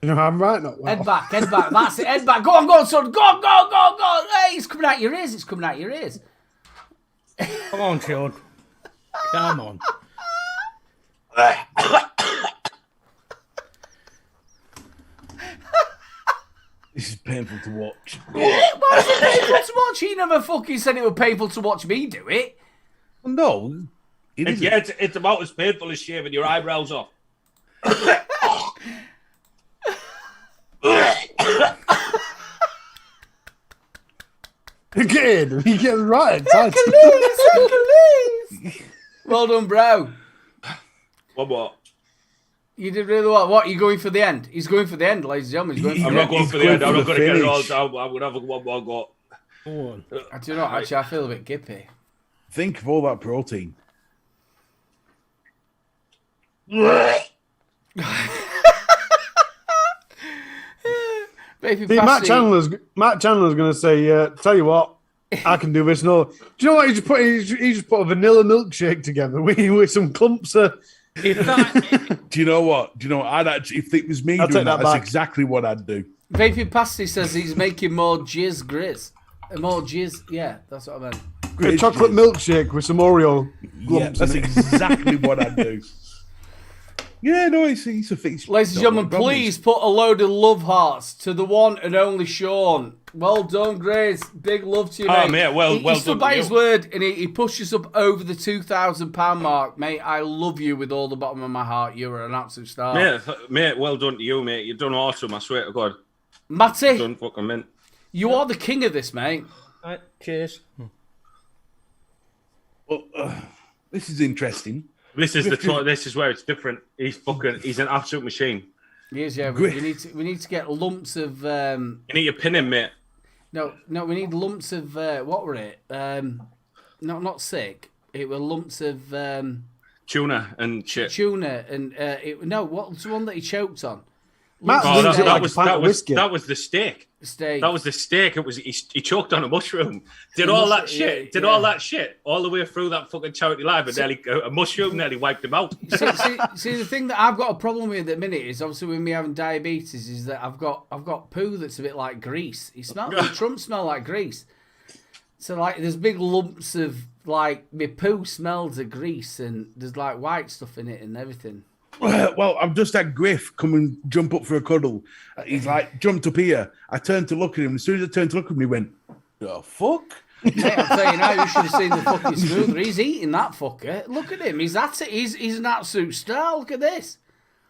You know, I'm right, not well. Head back. Head back. That's it. Head back. Go on, son. Go on, go. Hey, it's coming out your ears. It's coming out your ears. Come on, Sean. Come on. This is painful to watch. Why is it painful to watch? He never fucking said it was painful to watch me do it. No, it isn't. Yeah, it's about as painful as shaving your eyebrows off. Again, you get right excited. Well done, bro. What? You did really well. What? You going for the end? He's going for the end, ladies and gentlemen. He's going for I'm the not end. going He's for the going end. for I'm the not going to get it all finish. down. I would have one more go. Go on. I do not. Actually, I feel a bit gippy. Think of all that protein. Baby See, Matt Chandler's going to say, tell you what, I can do this. No, do you know what? He just put a vanilla milkshake together with some clumps of. If that, Do you know what? I'd actually, if it was me I'll doing take that that's back. exactly what I'd do. Vaping Pasty says he's making more jizz grizz. More jizz. Yeah, that's what I meant. A chocolate milkshake with some Oreo Yeah, lumps that's in it. exactly what I'd do. Yeah, no, it's a fix. Ladies and gentlemen, please put a load of love hearts to the one and only Sean. Well done, Grace. Big love to you, mate. Oh, mate, well he stood done by to his you. word and he pushed us up over the £2,000 mark, mate. I love you with all the bottom of my heart. You're an absolute star. Mate, well done to you, mate. You've done awesome, I swear to God. Matty, You've done fucking mint. you are the king of this, mate. right, cheers. Well, this is interesting. This is where it's different. He's an absolute machine. He is, yeah. We need to get lumps of. You need to pin him, mate. No, we need lumps of what were it? No, not sick. It were lumps of Tuna and shit. tuna, and what's the one that he choked on? Matt Oh, thinks it like a pint of whiskey. that was the steak. Steak. That was the steak. It was he choked on a mushroom. Did A all that mushroom, shit. yeah, Did yeah. all that shit all the way through that fucking charity live, and nearly a mushroom nearly wiped him out. See, the thing that I've got a problem with at the minute is obviously with me having diabetes is that I've got poo that's a bit like grease. It smells. Trump smell like grease. So like, there's big lumps of like my poo smells of grease, and there's like white stuff in it and everything. Well, I've just had Griff come and jump up for a cuddle. He's like, jumped up here. I turned to look at him. As soon as I turned to look at him, he went, the fuck? Mate, I'm telling you now, you should have seen the fucking Smoothie. He's eating that fucker. Look at him. He's at it. He's an absolute star. Look at this.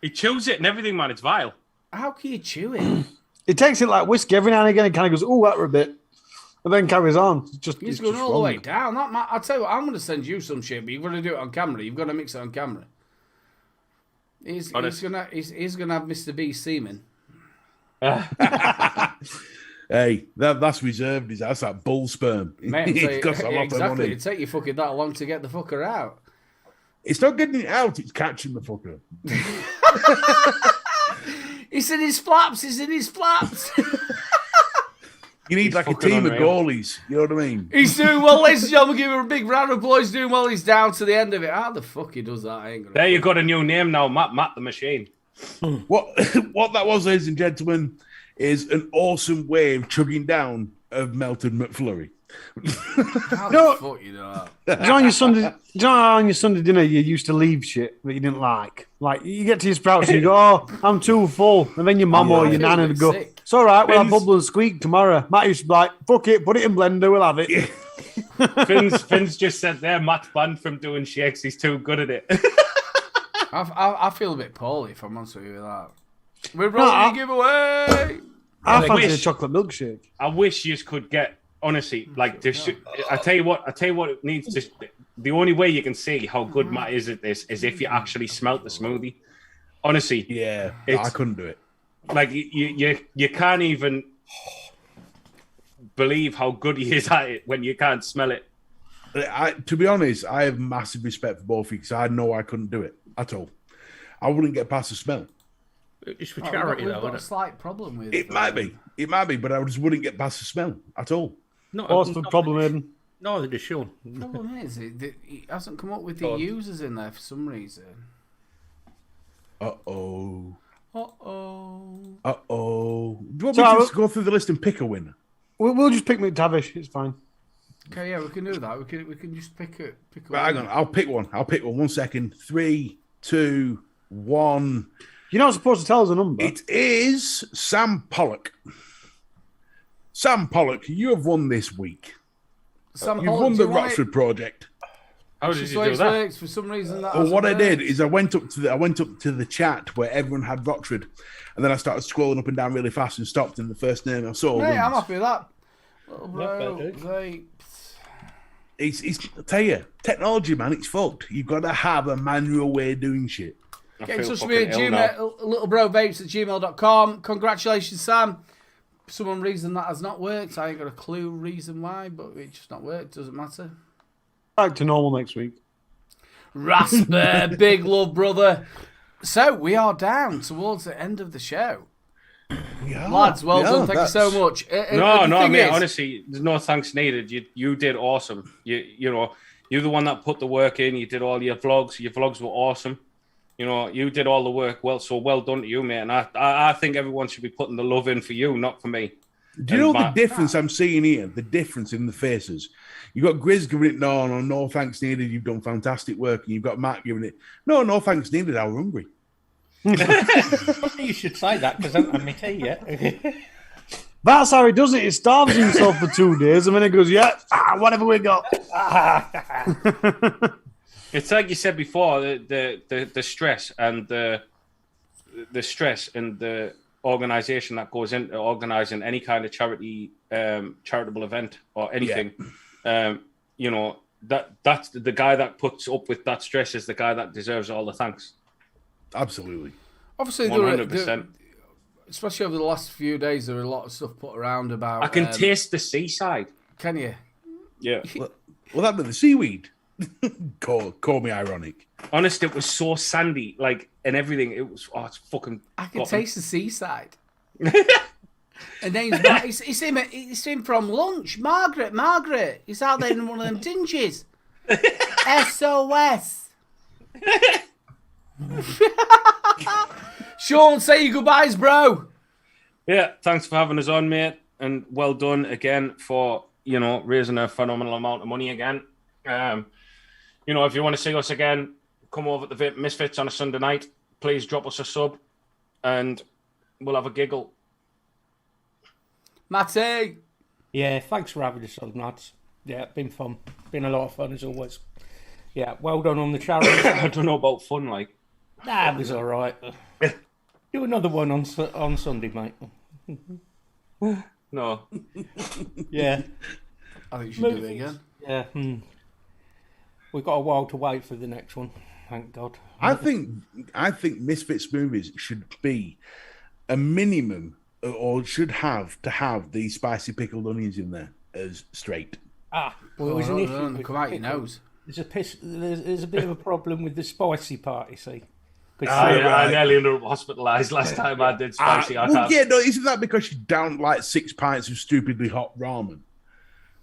He chews it and everything, man. It's vile. How can you chew it? He takes it like whiskey every now and again and kind of goes, oh, that were a bit. And then carries on. He's going all the way down. I'll tell you what, I'm going to send you some shit, but you've got to do it on camera. You've got to mix it on camera. He's gonna have Mr. B semen. Hey, that's reserved. That's that bull sperm. Mate, It costs a lot of exactly. money. It'd take you fucking that long to get the fucker out. It's not getting it out, it's catching the fucker. He's in his flaps. He's in his flaps. You need He's like a fucking team unreal. of goalies. You know what I mean? He's doing well, ladies and gentlemen. Give him a big round of applause. He's doing well. He's down to the end of it. How the fuck he does that? I ain't gonna. There you got a new name now, Matt the Machine. What that was, ladies and gentlemen, is an awesome way of chugging down a melted McFlurry. How the fuck you know that? Do you know on your Sunday dinner you used to leave shit that you didn't like? Like, you get to your sprouts and you go, oh, I'm too full. And then your mum or I your feel a nana bit would go, sick. it's all right, we'll have Vince- bubble and squeak tomorrow. Matt used to be like, fuck it, put it in blender, we'll have it. Finn's just said there, Matt's banned from doing shakes. He's too good at it. I feel a bit poorly, if I'm honest with you with that. We're rolling a giveaway. I fancy a wish- chocolate milkshake. I wish you could get, honestly, like this. I tell you what it needs to. The only way you can see how good Matt is at this is if you actually smelt the smoothie. Honestly, Yeah, It's- I couldn't do it. like you can't even believe how good he is at it when you can't smell it. To be honest, I have massive respect for both of you because I know I couldn't do it at all. I wouldn't get past the smell. It's for Oh, charity, we've though, got a isn't it? slight problem with It might be, but I just wouldn't get past the smell at all. No, What's the problem, Aidan? No, they're just Sean. The problem is, it hasn't come up with the users in there for some reason. Uh-oh. Uh-oh. Uh-oh. Do you want So me I to will- just go through the list and pick a winner? We'll just pick McTavish, it's fine. Okay, yeah, we can do that. We can just pick a Right, hang on. I'll pick one. 1 second. 3, 2, 1. You're not supposed to tell us a number. It is Sam Pollock. Sam Pollock, you have won this week. Sam You've Pollock, won do the you want it? Rockford Project. How It's did just you the way do it that? works. For some reason, that Well, what I hasn't did worked. is I went up to the chat where everyone had Rockford, and then I started scrolling up and down really fast and stopped. And the first name I saw Mate, I'm wins. happy with that. Little bro, fair dude. vapes. It's I tell you, technology, man, it's fucked. You've got to have a manual way of doing shit. I Get in feel touch with me at fucking ill now. littlebrobapes@gmail.com. Congratulations, Sam. For some reason that has not worked. I ain't got a clue reason why, but it's just not worked. Doesn't matter. Back to normal next week. Rasper, big love, brother. So we are down towards the end of the show. Yeah, Lads, well yeah, done. Thank you so that's- much. No, The thing mate. is- Honestly, there's no thanks needed. You did awesome. You know, you're the one that put the work in. You did all your vlogs. Your vlogs were awesome. You know, you did all the work. Well done to you, mate. And I think everyone should be putting the love in for you, not for me. Do you know And the difference I'm seeing here? The difference in the faces. You got Grizz giving it no thanks needed. You've done fantastic work, and you've got Matt giving it no thanks needed. I was hungry. You should say that because I haven't had my tea yet. That's how he does it. He starves himself for 2 days and then he goes, yeah, whatever we got. It's like you said before, the stress and the stress and the organization that goes into organizing any kind of charitable event or anything. You know, that's the guy that puts up with that stress is the guy that deserves all the thanks. Absolutely. Obviously, 100%. especially over the last few days, there are a lot of stuff put around about. I can taste the seaside. Can you? Yeah. Well, that be the seaweed. Call me ironic. Honest, it was so sandy, like, and everything. It was, it's fucking. I can taste the seaside. And then it's him from lunch. Margaret. He's out there in one of them dinges. SOS. Sean, say your goodbyes, bro. Yeah, thanks for having us on, mate, and well done again for raising a phenomenal amount of money again. If you want to see us again, come over to the Vape Misfits on a Sunday night. Please drop us a sub, and we'll have a giggle. Matty. Yeah, thanks for having us on, lads. Yeah, been fun. Been a lot of fun as always. Yeah, well done on the charity. I don't know about fun, like. Nah, it was all right. Do another one on Sunday, mate. No. Yeah. I think you should do it again. Yeah. We've got a while to wait for the next one. Thank God. I think Misfits movies should be a minimum, or should have to have the spicy pickled onions in there as straight. Well, there's an issue. Come out your nose. There's a bit of a problem with the spicy part, you see. I nearly ended up hospitalised last time I did spicy. Isn't that because you downed like 6 pints of stupidly hot ramen?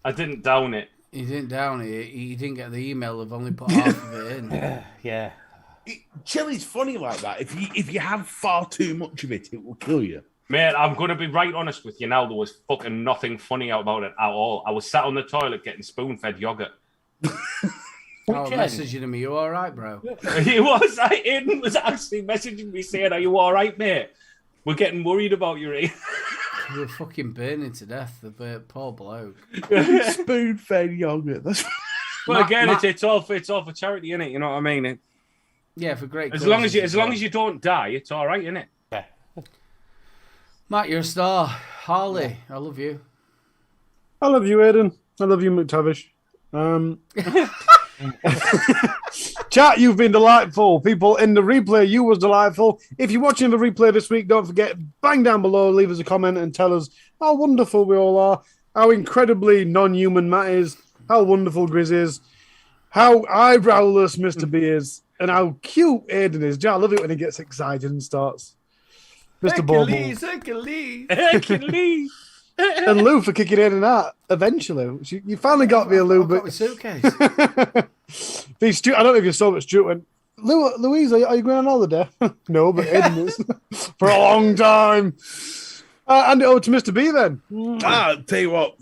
I didn't down it. He didn't down it. He didn't get the email. They've only put half of it in. Yeah. Chili's funny like that. If you have far too much of it, it will kill you. Mate, I'm going to be right honest with you now. There was fucking nothing funny about it at all. I was sat on the toilet getting spoon-fed yogurt. I was messaging him, are you all right, bro? He was. Aiden was actually messaging me saying, are you all right, mate? We're getting worried about you, Ian. We were fucking burning to death, the poor bloke. Spoon-fed yogurt. That's... But again, it's all for charity, innit? You know what I mean? Yeah, for great. As long as you don't die, it's all right, innit? Yeah. Matt, you're a star. Harley, I love you. I love you, Aidan. I love you, McTavish. Chat, you've been delightful. People in the replay, you was delightful. If you're watching the replay this week, don't forget, bang down below, leave us a comment and tell us how wonderful we all are, how incredibly non-human Matt is, how wonderful Grizz is, how eyebrowless Mr. B is, and how cute Aidan is. I love it when he gets excited and starts. Mr. Hercules. Hercules. And Lou for kicking Aidan out eventually. You finally got me a Lou, but... Got my suitcase. I don't know if you saw, but Stuart went, Louise, are you going on holiday? No, but Aidan is. For a long time. Hand it over to Mr. B then. I'll tell you what,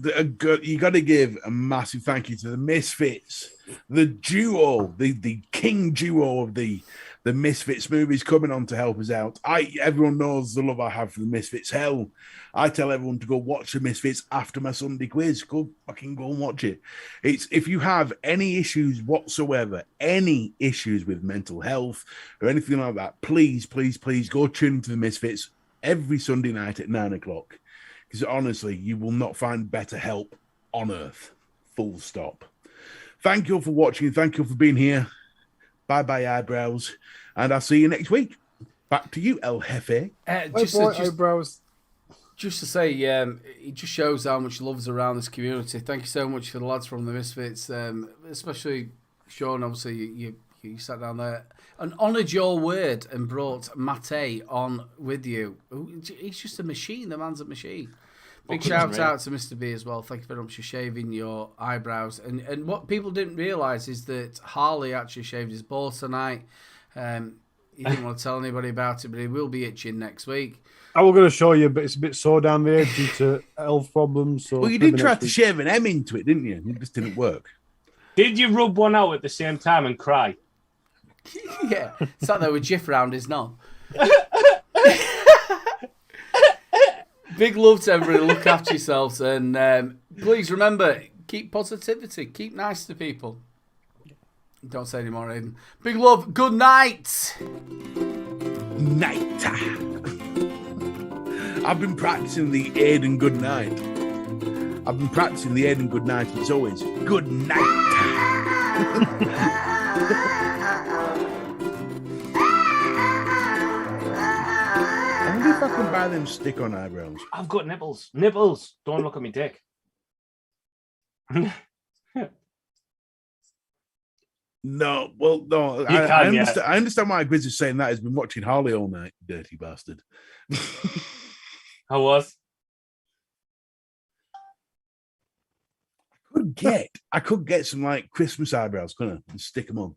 you got to give a massive thank you to the Misfits, the duo, the king duo of the Misfits movies coming on to help us out. Everyone knows the love I have for the Misfits. Hell, I tell everyone to go watch the Misfits after my Sunday quiz. Go and watch it. If you have any issues whatsoever, any issues with mental health or anything like that, please go tune into the Misfits every Sunday night at 9:00. Because honestly, you will not find better help on earth. Full stop. Thank you all for watching. Thank you all for being here. Bye-bye, eyebrows. And I'll see you next week. Back to you, El Jefe. Eyebrows. Just to say, it just shows how much love's around this community. Thank you so much for the lads from the Misfits, especially Sean. Obviously, you sat down there and honoured your word and brought Mate on with you. He's just a machine. The man's a machine. Big shout out to Mr. B as well. Thank you very much for shaving your eyebrows. And what people didn't realise is that Harley actually shaved his balls tonight. He didn't want to tell anybody about it, but he will be itching next week. I was going to show you, but it's a bit sore down there due to health problems. So well, you did try to shave an M into it, didn't you? It just didn't work. Did you rub one out at the same time and cry? Yeah, sat there with Jiff round his knob. Big love to everybody. Look after yourselves, and please remember, keep positivity, keep nice to people. Don't say any more, Aiden. Big love. Good night. Night. I've been practicing the Aiden good night. It's always good night. I wonder if I can buy them stick-on eyebrows. I've got nipples. Nipples. Don't look at me dick. No, well, no. I understand why Grizz is saying that. He's been watching Harley all night, dirty bastard. I was. I could get some like Christmas eyebrows, couldn't I? And stick them on.